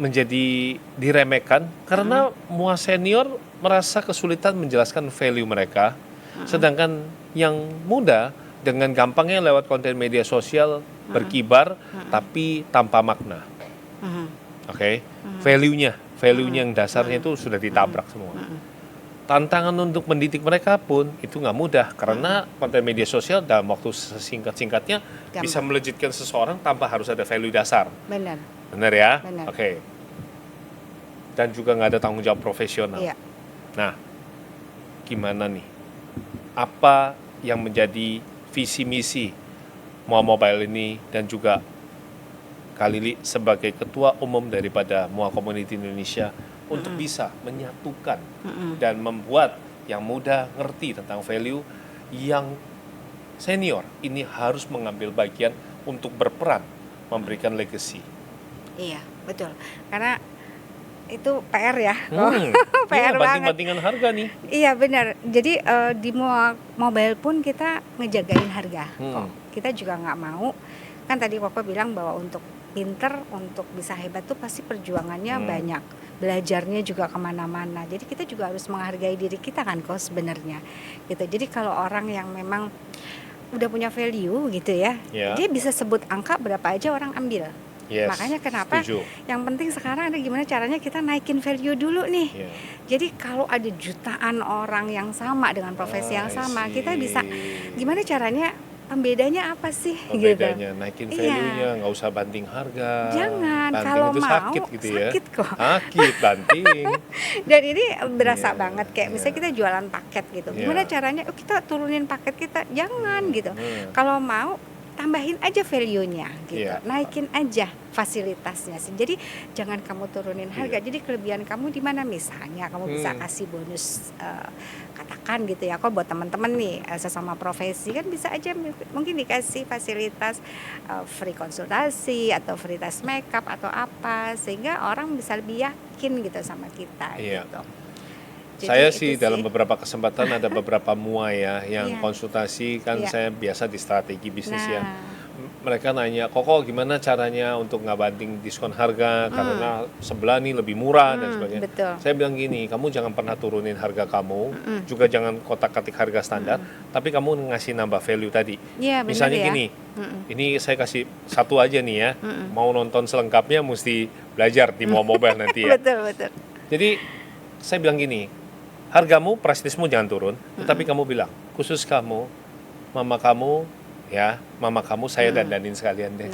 menjadi diremehkan karena mua senior merasa kesulitan menjelaskan value mereka, sedangkan yang muda dengan gampangnya lewat konten media sosial berkibar tapi tanpa makna. Oke, value-nya yang dasarnya itu sudah ditabrak semua. Tantangan untuk mendidik mereka pun itu nggak mudah karena konten media sosial dalam waktu sesingkat-singkatnya bisa melejitkan seseorang tanpa harus ada value dasar. Benar. Benar ya? Benar. Oke. Dan juga nggak ada tanggung jawab profesional. Iya. Nah, gimana nih? Apa yang menjadi visi misi Mua Mobile ini dan juga Kak Lili sebagai ketua umum daripada Mua Community Indonesia untuk bisa menyatukan dan membuat yang muda ngerti tentang value, yang senior ini harus mengambil bagian untuk berperan memberikan legacy. Iya, betul. Karena itu PR ya. Iya, PR banget. banting-bantingan harga nih. Iya benar. Jadi di Mua Mobile pun kita ngejagain harga. Kok. Kita juga nggak mau. Kan tadi Koko bilang bahwa untuk pinter, untuk bisa hebat tuh pasti perjuangannya banyak. Belajarnya juga kemana-mana. Jadi kita juga harus menghargai diri kita kan kok sebenarnya. Gitu. Jadi kalau orang yang memang udah punya value gitu ya, dia bisa sebut angka berapa aja orang ambil. Yes, makanya kenapa setuju. Yang penting sekarang ada gimana caranya kita naikin value dulu nih. Jadi kalau ada jutaan orang yang sama dengan profesi yang sama, kita bisa gimana caranya, pembedanya apa sih? Pembedanya gitu. naikin value-nya, nggak usah banting harga. Jangan, banting kalau itu mau sakit gitu ya. Sakit kok. Sakit banting. Dan ini berasa banget kayak misalnya kita jualan paket gitu. Gimana caranya? Oh, kita turunin paket kita, jangan gitu. Kalau mau tambahin aja value-nya gitu, naikin aja fasilitasnya. Jadi jangan kamu turunin harga. Jadi kelebihan kamu di mana, misalnya kamu bisa kasih bonus, katakan gitu ya, kok buat teman-teman nih sesama profesi kan bisa aja mungkin dikasih fasilitas free konsultasi atau free tes makeup atau apa, sehingga orang bisa lebih yakin gitu sama kita gitu. Jadi saya sih dalam beberapa kesempatan ada beberapa mua ya yang konsultasi kan saya biasa di strategi bisnis ya. Mereka nanya, Koko gimana caranya untuk nggak banting diskon harga karena sebelah nih lebih murah dan sebagainya. Betul. Saya bilang gini, kamu jangan pernah turunin harga kamu, juga jangan kotak-katik harga standar, tapi kamu ngasih nambah value tadi. Misalnya gini, ini saya kasih satu aja nih ya, mau nonton selengkapnya mesti belajar di Mua Mobile nanti ya. Betul. Jadi saya bilang gini, hargamu, prestismu jangan turun, tetapi kamu bilang, khusus kamu, mama kamu saya dandanin sekalian deh.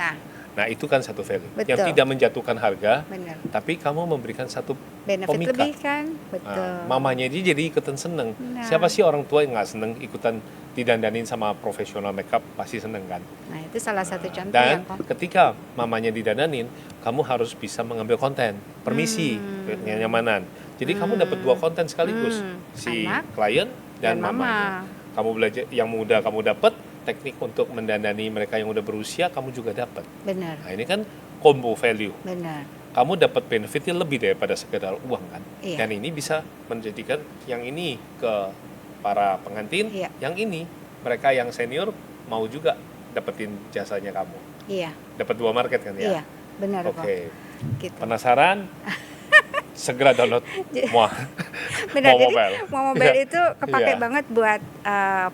Nah itu kan satu value. Yang tidak menjatuhkan harga, tapi kamu memberikan satu benefit pemikat. Lebih kan, betul. Nah, mamanya dia jadi ikutan seneng. Siapa sih orang tua yang nggak seneng ikutan didandanin sama profesional makeup, pasti seneng kan? Nah itu salah satu contoh dan yang ketika mamanya didandanin, kamu harus bisa mengambil konten, permisi, kenyamanan. Jadi kamu dapat dua konten sekaligus, si klien dan mamanya. Kamu belajar yang muda, kamu dapat teknik untuk mendandani mereka yang udah berusia, kamu juga dapat. Benar. Nah ini kan combo value. Benar. Kamu dapat benefitnya lebih daripada sekedar uang kan. Iya. Dan ini bisa menjadikan yang ini ke para pengantin, yang ini mereka yang senior mau juga dapetin jasanya kamu. Iya. Dapat dua market kan ya. Iya, benar. Oke. Gitu. Penasaran? Segera download Mua Mobile. Mua Mobile itu kepake banget buat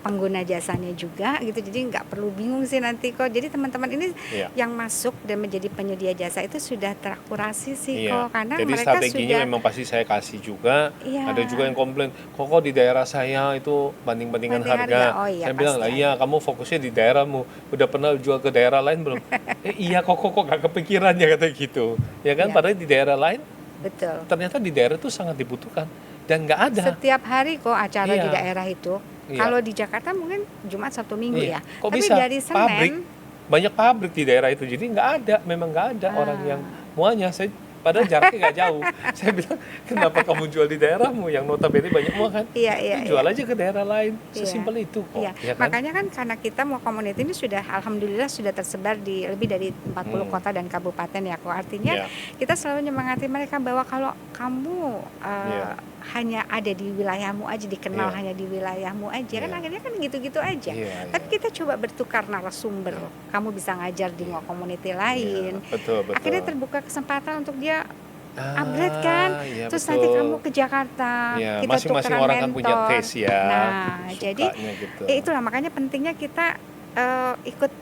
pengguna jasanya juga gitu. Jadi nggak perlu bingung sih nanti kok. Jadi teman-teman ini yang masuk dan menjadi penyedia jasa itu sudah terakurasi sih kok. Karena jadi mereka strateginya sudah memang pasti saya kasih juga. Ada juga yang komplain, kok di daerah saya itu banding-bandingan harga. Saya bilang lah, iya kamu fokusnya di daerahmu. Udah pernah jual ke daerah lain belum? Iya kok nggak kepikiran ya kata gitu. Ya kan, padahal di daerah lain. Betul. Ternyata di daerah itu sangat dibutuhkan dan nggak ada. Setiap hari kok acara di daerah itu. Kalau di Jakarta mungkin Jumat Sabtu Minggu ya. Kok tapi bisa? dari Senin banyak pabrik di daerah itu, jadi nggak ada, memang nggak ada orang yang muanya. Saya padahal jaraknya nggak jauh. Saya bilang, kenapa kamu jual di daerahmu yang notabene banyak mua kan? Iya. Jual aja ke daerah lain, Iya. sesimpel itu kok. Iya, Ya kan? makanya kan karena kita mau community ini sudah alhamdulillah sudah tersebar di lebih dari 40 kota dan kabupaten ya kok. Artinya Iya. kita selalu menyemangati mereka bahwa kalau kamu Iya. hanya ada di wilayahmu aja, dikenal Iya. hanya di wilayahmu aja kan Iya. akhirnya kan gitu-gitu aja. Iya, Tapi kita coba bertukar narasumber. Kamu bisa ngajar di community lain. Betul. Akhirnya terbuka kesempatan untuk dia Ah, upgrade kan. iya, Terus betul. nanti kamu ke Jakarta, Iya, kita masing-masing tukeran orang kan punya mentor. taste ya. Nah, jadi sukanya gitu. itulah makanya pentingnya kita ikut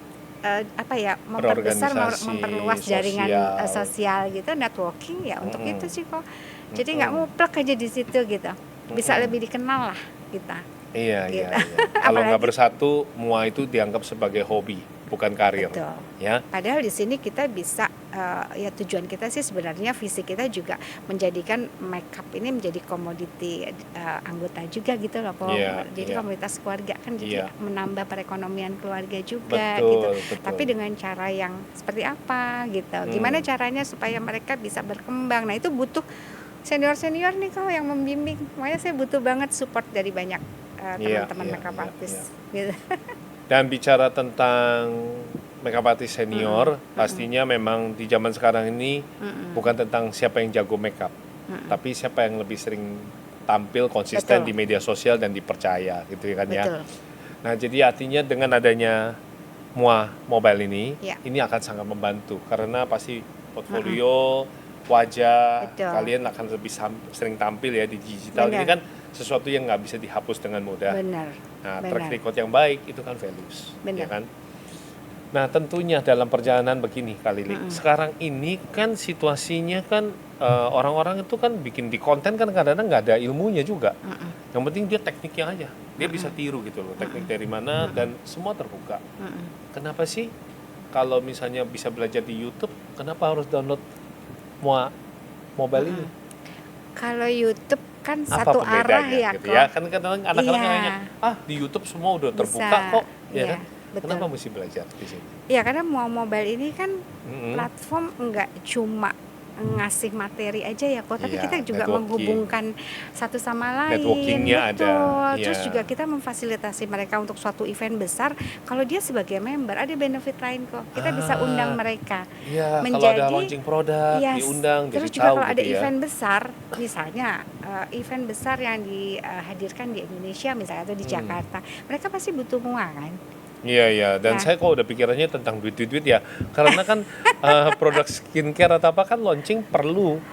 memperbesar, Berorganisasi, memperluas jaringan sosial. sosial gitu, networking ya untuk itu sih kok. Jadi Mm-mm. nggak nguplek aja di situ gitu. Bisa Mm-mm. lebih dikenal lah kita. Iya. Gitu. Kalau nggak Apalagi- bersatu, mua itu dianggap sebagai hobi, bukan karir. Betul. Ya. Padahal di sini kita bisa ya tujuan kita sih sebenarnya visi kita juga menjadikan makeup ini menjadi komoditi anggota juga gitu loh kok. Iya, Jadi iya. komunitas keluarga kan jadi Iya. menambah perekonomian keluarga juga Betul, gitu. betul. Tapi dengan cara yang seperti apa gitu. Gimana caranya supaya mereka bisa berkembang. Nah, itu butuh senior-senior nih kok yang membimbing. Makanya saya butuh banget support dari banyak teman-teman Iya, makeup iya, artist gitu. Dan bicara tentang makeup artist senior, pastinya memang di zaman sekarang ini bukan tentang siapa yang jago makeup, tapi siapa yang lebih sering tampil konsisten Betul. di media sosial dan dipercaya, gitu kan ya. Betul. Nah, jadi artinya dengan adanya Mua Mobile Ya. ini akan sangat membantu karena pasti portfolio, wajah Betul. kalian akan lebih sering tampil ya di digital. Ini Benar. kan sesuatu yang nggak bisa dihapus dengan mudah. Benar. Nah, Benar. track record yang baik itu kan values, Benar. ya kan? Nah, tentunya dalam perjalanan begini kali ini. Sekarang ini kan situasinya kan orang-orang itu kan bikin di konten kan kadang-kadang nggak ada ilmunya juga. Yang penting dia tekniknya aja. Dia bisa tiru gitu loh, teknik dari mana dan semua terbuka. Kenapa sih kalau misalnya bisa belajar di YouTube, kenapa harus download Mua Mobile ini? Kalau YouTube kan Apa satu arah pembedanya ya gitu kok. ya? Kan kadang-kadang anak-anak Iya. nanya, di YouTube semua udah terbuka Bisa. kok, ya Iya, kan? betul. Kenapa mesti belajar di sini? Ya karena Mobile ini kan Mm-mm. platform nggak cuma ngasih materi aja ya kok, tapi Iya, kita juga networking. menghubungkan satu sama lain. Networkingnya ada, Betul. Terus iya. juga kita memfasilitasi mereka untuk suatu event besar. Kalau dia sebagai member ada benefit lain kok. Kita bisa undang mereka. Iya, kalau ada Menjadi- launching produk Yes. diundang, Terus jadi juga tahu kalau ada gitu ya. event besar, misalnya event besar yang dihadirkan di Indonesia misalnya atau di Jakarta, mereka pasti butuh mua kan. Iya, dan Nah. saya kok udah pikirannya tentang duit ya. Karena kan produk skincare atau apa kan launching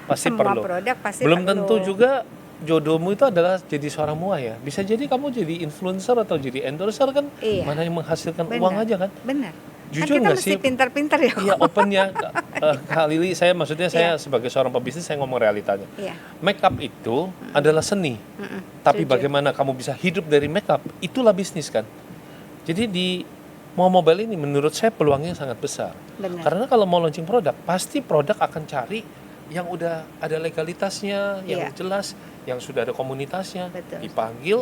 pasti Semua perlu. produk pasti Belum perlu. tentu juga jodohmu itu adalah jadi seorang mua ya. Bisa jadi kamu jadi influencer atau jadi endorser kan, Iya. mana yang menghasilkan Benar. uang aja kan. Benar. Jujur kan kita nggak mesti sih? pintar-pintar ya. Iya, open ya. Kak Lili, saya Iya. sebagai seorang pebisnis saya ngomong realitanya. Iya. Makeup itu adalah seni. Tapi Setuju. bagaimana kamu bisa hidup dari makeup, itulah bisnis kan. Jadi di Mua Mobile ini menurut saya peluangnya sangat besar. Benar. Karena kalau mau launching produk, pasti produk akan cari yang udah ada legalitasnya, yang Iya. jelas, yang sudah ada komunitasnya, Betul. dipanggil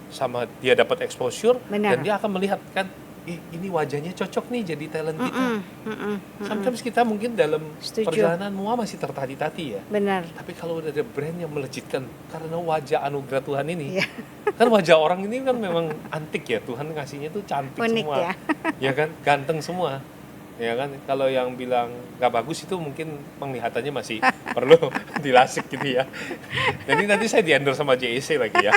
sama dia dapat exposure Benar. dan dia akan melihat kan, ini wajahnya cocok nih jadi talent kita. Sometimes kita mungkin dalam Setuju. perjalanan Mua masih tertati-tati ya. Benar. Tapi kalau udah ada brand yang melejitkan karena wajah anugerah Tuhan ini, Iya. kan wajah orang ini kan memang antik ya, Tuhan ngasihnya tuh cantik Unik semua, ya. kan, ganteng semua, ya kan. Kalau yang bilang nggak bagus itu mungkin penglihatannya masih perlu dilasik gitu ya. Jadi nanti saya di-endorse sama JEC lagi ya.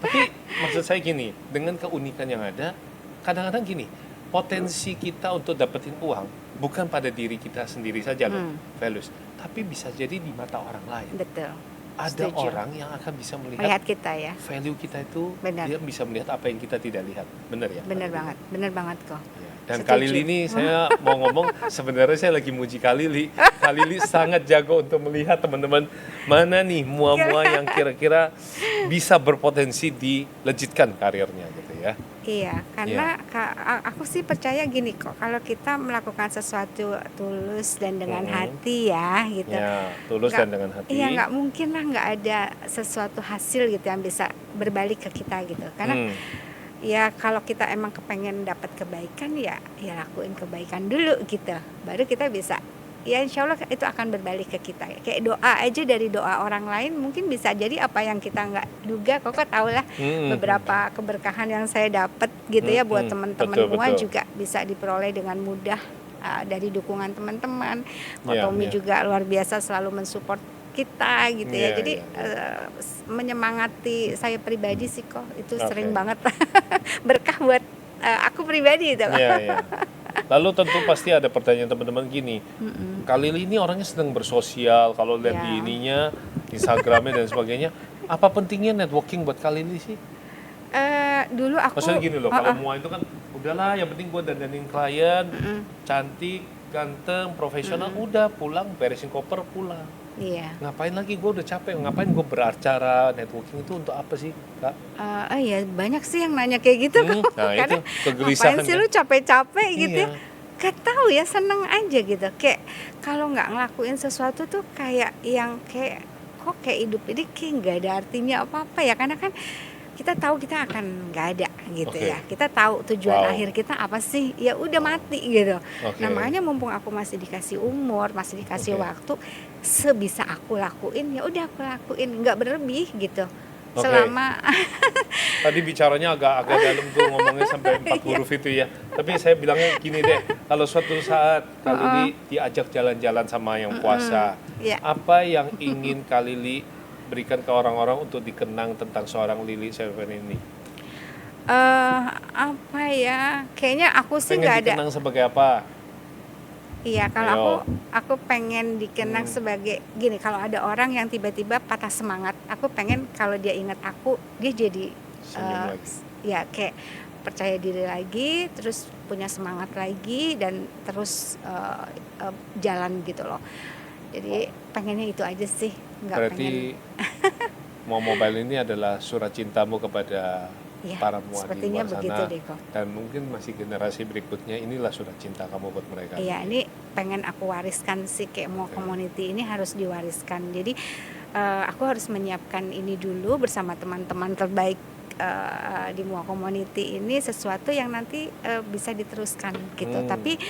Tapi maksud saya gini, dengan keunikan yang ada, kadang-kadang gini, potensi kita untuk dapetin uang bukan pada diri kita sendiri saja loh, values, tapi bisa jadi di mata orang lain. Betul. Ada Setuju. orang yang akan bisa Melihat melihat kita ya. value kita itu, Benar. dia bisa melihat apa yang kita tidak lihat. Benar ya? Benar banget. Benar banget kok. Ya. Dan Setuju. Kak Lili ini saya mau ngomong, sebenarnya saya lagi muji Kak Lili. Kak Lili sangat jago untuk melihat teman-teman mana nih mua-mua yang kira-kira bisa berpotensi dilejitkan karirnya gitu ya. Iya, karena aku sih percaya gini kok, kalau kita melakukan sesuatu tulus dan dengan hati ya gitu. Ya, tulus Nggak- dan dengan hati. Iya, nggak mungkin lah nggak ada sesuatu hasil gitu yang bisa berbalik ke kita gitu. Karena ya kalau kita emang kepengen dapat kebaikan ya lakuin kebaikan dulu gitu. Baru kita bisa ya insya Allah itu akan berbalik ke kita. Kayak doa aja, dari doa orang lain mungkin bisa jadi apa yang kita nggak duga. Kok tahu lah beberapa keberkahan yang saya dapat gitu ya, buat teman-teman semua juga bisa diperoleh dengan mudah dari dukungan teman-teman. Tommy juga luar biasa selalu mensupport kita gitu ya. Jadi menyemangati saya pribadi sih kok itu sering banget berkah buat aku pribadi itu. Lalu tentu pasti ada pertanyaan teman-teman gini, Kak Lili ini orangnya sedang bersosial, kalau lihat di ininya, Instagramnya dan sebagainya, apa pentingnya networking buat Kak Lili sih? Dulu aku maksudnya gini loh, kalau mua itu kan udahlah yang penting gue dandanin klien, cantik, ganteng, profesional, udah pulang, beresin koper, pulang. Iya. Ngapain lagi, gue udah capek, ngapain gue beracara networking itu untuk apa sih, Kak? Iya banyak sih yang nanya kayak gitu. Nah Karena itu kegelisahan. ngapain sih lu capek-capek gitu ya? Gak tahu ya, seneng aja gitu. Kayak kalau nggak ngelakuin sesuatu tuh kayak yang kayak kok kayak hidup ini kayak nggak ada artinya apa-apa ya, karena kan kita tahu kita akan nggak ada gitu ya. Kita tahu tujuan akhir kita apa sih, ya udah mati gitu. Nah makanya mumpung aku masih dikasih umur, masih dikasih waktu, sebisa aku lakuin ya udah aku lakuin, nggak berlebih gitu. Selama tadi bicaranya agak dalam tuh, ngomongnya sampai 4 huruf itu ya. Tapi saya bilangnya gini deh, kalau suatu saat Kak Lili diajak jalan-jalan sama yang puasa, apa yang ingin Kak Lili berikan ke orang-orang untuk dikenang tentang seorang Lili Seven ini? Apa ya? Kayaknya aku sih nggak ada. Pengen dikenang sebagai apa? Iya, kalau aku pengen dikenang sebagai gini. Kalau ada orang yang tiba-tiba patah semangat, aku pengen kalau dia ingat aku, dia jadi ya kayak percaya diri lagi, terus punya semangat lagi, dan terus jalan gitu loh. Jadi pengennya itu aja sih. Berarti Mua Mobile ini adalah surat cintamu kepada para mua di luar sana, dan mungkin masih generasi berikutnya, inilah surat cinta kamu buat mereka. Iya, ini pengen aku wariskan sih, kayak Mua Community ini harus diwariskan. Jadi aku harus menyiapkan ini dulu bersama teman-teman terbaik di Mua Community ini, sesuatu yang nanti bisa diteruskan gitu. Tapi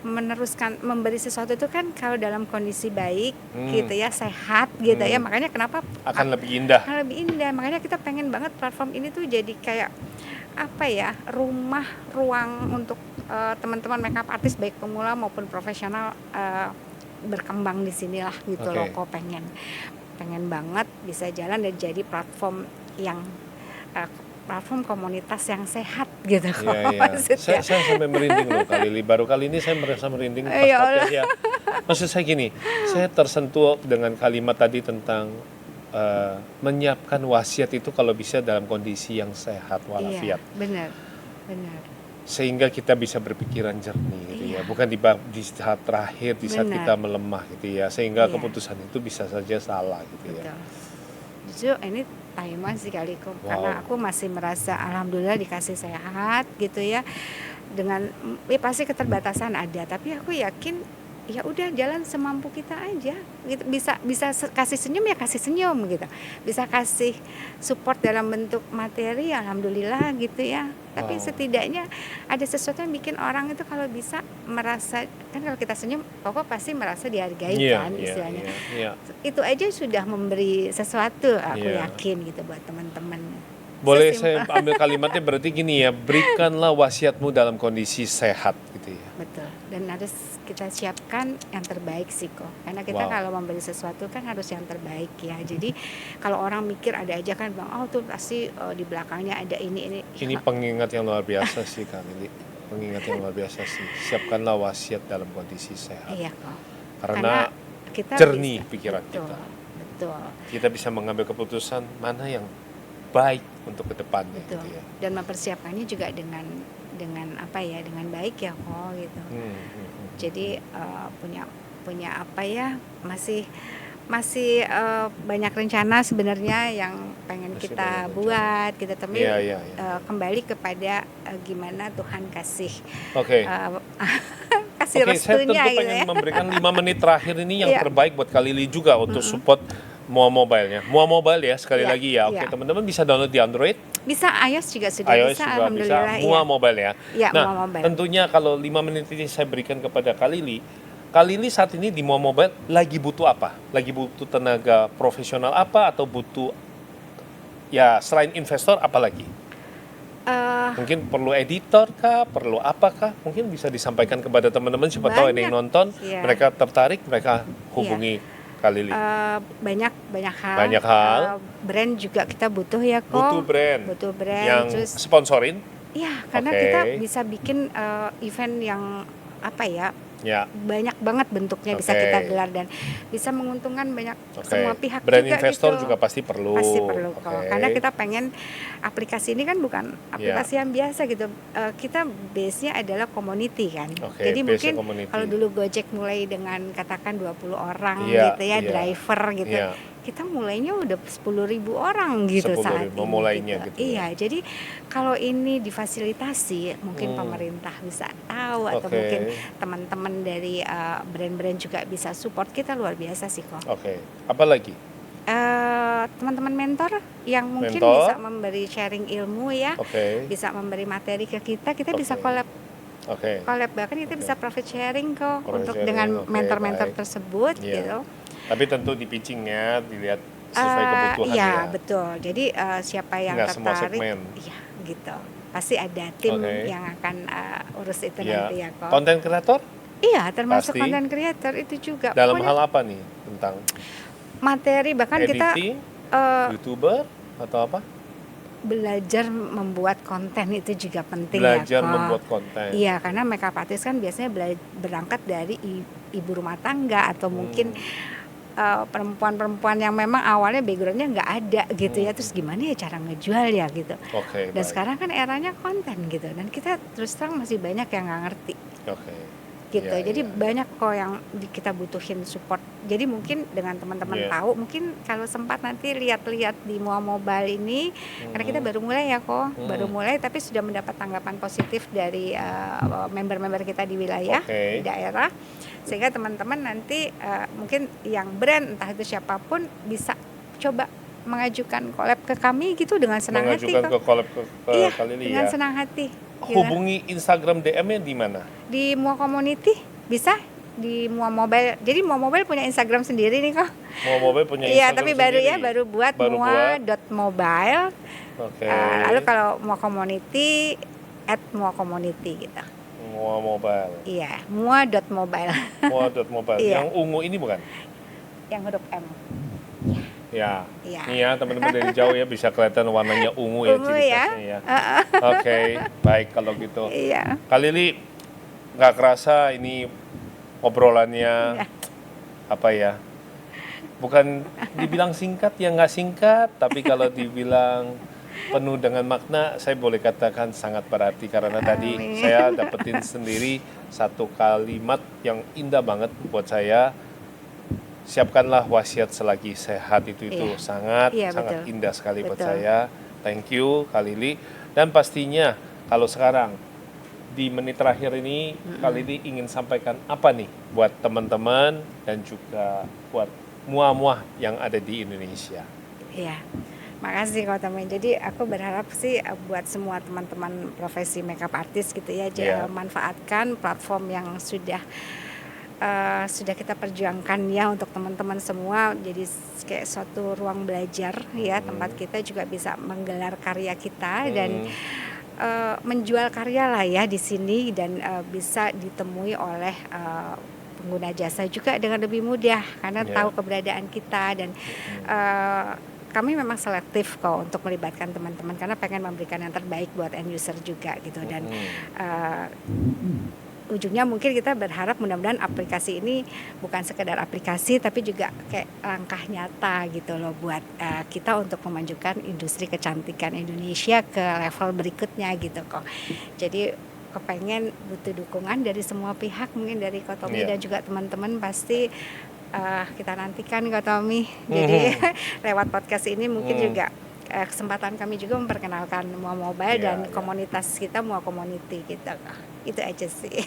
meneruskan, memberi sesuatu itu kan kalau dalam kondisi baik gitu ya, sehat gitu ya. Makanya kenapa akan lebih indah. Makanya kita pengen banget platform ini tuh jadi kayak apa ya, ruang untuk teman-teman makeup artist baik pemula maupun profesional berkembang di sinilah gitu loh. Kok pengen banget bisa jalan dan jadi platform yang platform komunitas yang sehat gitu. Saya sampai merinding loh Kak Lili. Baru kali ini saya merasa merinding pas podcast ya. Maksud saya gini, saya tersentuh dengan kalimat tadi tentang menyiapkan wasiat itu kalau bisa dalam kondisi yang sehat walafiat. Benar. Sehingga kita bisa berpikiran jernih gitu ya. Bukan di saat terakhir, di saat kita melemah gitu ya. Sehingga keputusan itu bisa saja salah gitu ya. Justru ini Taiman sih kali kok, karena aku masih merasa alhamdulillah dikasih sehat gitu ya. Dengan ya pasti keterbatasan ada, tapi aku yakin ya udah jalan semampu kita aja gitu. Bisa kasih senyum ya kasih senyum gitu, bisa kasih support dalam bentuk materi alhamdulillah gitu ya. Tapi setidaknya ada sesuatu yang bikin orang itu kalau bisa merasa, kan kalau kita senyum pokok pasti merasa dihargai kan istilahnya. Itu aja sudah memberi sesuatu, aku yakin gitu buat teman-teman. Boleh saya ambil kalimatnya berarti gini ya, berikanlah wasiatmu dalam kondisi sehat gitu ya. Betul, dan harus kita siapkan yang terbaik sih kok. Karena kita kalau memberi sesuatu kan harus yang terbaik ya. Jadi kalau orang mikir ada aja kan bang, oh tuh pasti di belakangnya ada ini. Ini pengingat yang luar biasa sih Kak Lili. Pengingat yang luar biasa sih. Siapkanlah wasiat dalam kondisi sehat. Iya kok. Karena kita jernih pikiran kita. Betul. Kita bisa mengambil keputusan mana yang baik untuk ke depannya gitu ya. Dan mempersiapkannya juga dengan apa ya, dengan baik ya kok gitu. Jadi punya apa ya, masih banyak rencana sebenarnya yang pengen kita buat gitu, tapi kembali kepada gimana Tuhan kasih kasih restunya saya tentu gitu pengen ya. memberikan 5 menit terakhir ini yang terbaik buat Kak Lili juga untuk support Mua Mobile-nya. Mua Mobile ya sekali lagi ya. Oke, teman-teman bisa download di Android. Bisa, iOS juga sudah bisa, alhamdulillah. Mua Mobile ya. Ya, nah, Mua Mobile. tentunya kalau 5 menit ini saya berikan kepada Kak Lili, Kali ini saat ini di Mua Mobile lagi butuh apa? Lagi butuh tenaga profesional apa atau butuh ya selain investor apa lagi? Mungkin perlu editor kah? Perlu apakah? Mungkin bisa disampaikan kepada teman-teman siapa tahu ada yang nonton, Iya. mereka tertarik, mereka hubungi Kak Lili. Banyak hal. Banyak hal. Brand juga kita butuh ya kok. Butuh brand yang terus sponsorin. iya, karena Oke. kita bisa bikin event yang apa ya, Ya, banyak banget bentuknya bisa Oke. kita gelar dan bisa menguntungkan banyak oke. semua pihak Brand juga investor gitu. juga pasti perlu. Pasti perlu kok. Oke. Karena kita pengen aplikasi ini kan bukan aplikasi yang biasa gitu. Kita base-nya adalah community kan. Oke, Jadi base-nya mungkin community. kalau dulu Gojek mulai dengan katakan 20 orang Iya, gitu ya, iya. driver gitu. Iya. Kita mulainya udah 10.000 orang gitu 10.000 saat ini. memulainya gitu ya. Iya, jadi kalau ini difasilitasi mungkin pemerintah bisa tahu atau Oke. mungkin teman-teman dari brand-brand juga bisa support kita, luar biasa sih kok. Oke. Apa lagi? Teman-teman mentor yang mungkin Mentor. bisa memberi sharing ilmu ya, Oke. bisa memberi materi ke kita bisa Oke. collab bahkan kita bisa profit sharing kok Profit untuk sharing, dengan oke, mentor-mentor baik. tersebut Iya. gitu. Tapi tentu di pitchingnya dilihat sesuai kebutuhan Iya ya. betul. Jadi siapa yang Nggak semua tertarik, segmen. iya gitu. Pasti ada tim Oke. yang akan urus itu Iya. nanti ya kok. Konten kreator Iya, termasuk Pasti. konten creator itu juga. dalam Pokoknya hal apa nih? Tentang materi bahkan kita editing, YouTuber atau apa? belajar membuat konten itu juga penting Belajar ya kok. membuat konten. Iya, karena makeup artist kan biasanya berangkat dari ibu rumah tangga atau mungkin perempuan-perempuan yang memang awalnya backgroundnya nggak ada gitu ya, terus gimana ya cara ngejual ya gitu. Oke, Dan baik. sekarang kan eranya konten gitu, dan kita terus terang masih banyak yang nggak ngerti Oke. gitu. Iya, Jadi iya. banyak kok yang kita butuhin support. Jadi mungkin dengan teman-teman Iya. tahu, mungkin kalau sempat nanti lihat-lihat di Mua Mobile ini, karena kita baru mulai ya kok, baru mulai tapi sudah mendapat tanggapan positif dari member-member kita di wilayah, Oke. di daerah, sehingga teman-teman nanti mungkin yang brand entah itu siapapun bisa coba mengajukan collab ke kami gitu dengan senang hati Mengajukan kok. ke collab ke Iya, Kak Lili dengan ya. senang hati. Gitu. Hubungi Instagram DM-nya di mana? Di Mua Community bisa di Mua Mobile. Jadi Mua Mobile punya Instagram sendiri nih kok. Mau Mobile punya Iya, Instagram tapi baru sendiri. ya baru buat Baru buat. mua.mobile. Oke. Lalu kalau Mua Community @mua_community gitu. Mua Mobile. Iya, mua.mobile Mua.mobile. Iya. Yang ungu ini bukan? yang huruf M. Ya. Iya. Ini ya teman-teman dari jauh ya bisa kelihatan warnanya ungu ya Ungu ciri ya. khasnya ya. Oke, baik kalau gitu. Iya. Kak Lili, nggak kerasa ini obrolannya Iya. apa ya? Bukan dibilang singkat ya nggak singkat, tapi kalau dibilang penuh dengan makna, saya boleh katakan sangat berarti karena tadi Amin. saya dapetin sendiri satu kalimat yang indah banget buat saya. Siapkanlah wasiat selagi sehat itu Iya. sangat Iya, sangat betul. indah sekali buat Betul. saya. Thank you Kak Lili. Dan pastinya kalau sekarang di menit terakhir ini Kak Lili ingin sampaikan apa nih buat teman-teman dan juga buat mua-mua yang ada di Indonesia. Iya. Makasih Kak Tommy. Jadi aku berharap sih buat semua teman-teman profesi makeup artist gitu ya, Iya. manfaatkan platform yang sudah kita perjuangkan ya untuk teman-teman semua, jadi kayak suatu ruang belajar ya, tempat kita juga bisa menggelar karya kita dan menjual karya lah ya di sini dan bisa ditemui oleh pengguna jasa juga dengan lebih mudah karena Ya. tahu keberadaan kita dan kami memang selektif kok untuk melibatkan teman-teman karena pengen memberikan yang terbaik buat end user juga gitu dan ujungnya mungkin kita berharap mudah-mudahan aplikasi ini bukan sekedar aplikasi tapi juga kayak langkah nyata gitu loh buat kita untuk memajukan industri kecantikan Indonesia ke level berikutnya gitu kok. Jadi kepengen butuh dukungan dari semua pihak, mungkin dari Kotomi Iya. dan juga teman-teman pasti kita nantikan Kotomi. Jadi lewat podcast ini mungkin juga kesempatan kami juga memperkenalkan Mua Mobile Iya, dan iya. komunitas kita Mua Community gitu. Itu aja sih.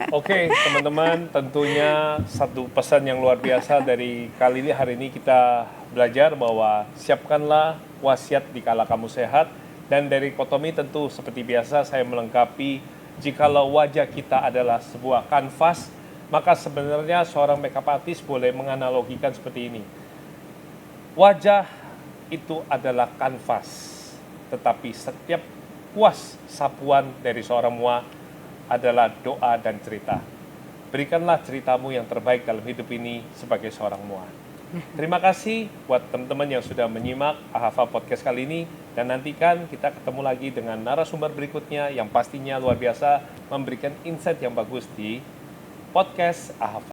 Oke, teman-teman, tentunya satu pesan yang luar biasa dari Kak Lili hari ini kita belajar bahwa siapkanlah wasiat dikala kamu sehat. Dan dari Kotomi tentu seperti biasa saya melengkapi jikalau wajah kita adalah sebuah kanvas, Maka sebenarnya seorang makeup artist boleh menganalogikan seperti ini. Wajah itu adalah kanvas, tetapi setiap kuas sapuan dari seorang mua adalah doa dan cerita. Berikanlah ceritamu yang terbaik dalam hidup ini sebagai seorang mua. Terima kasih buat teman-teman yang sudah menyimak Ahava Podcast kali ini, dan nantikan kita ketemu lagi dengan narasumber berikutnya yang pastinya luar biasa memberikan insight yang bagus di Podcast Ahava.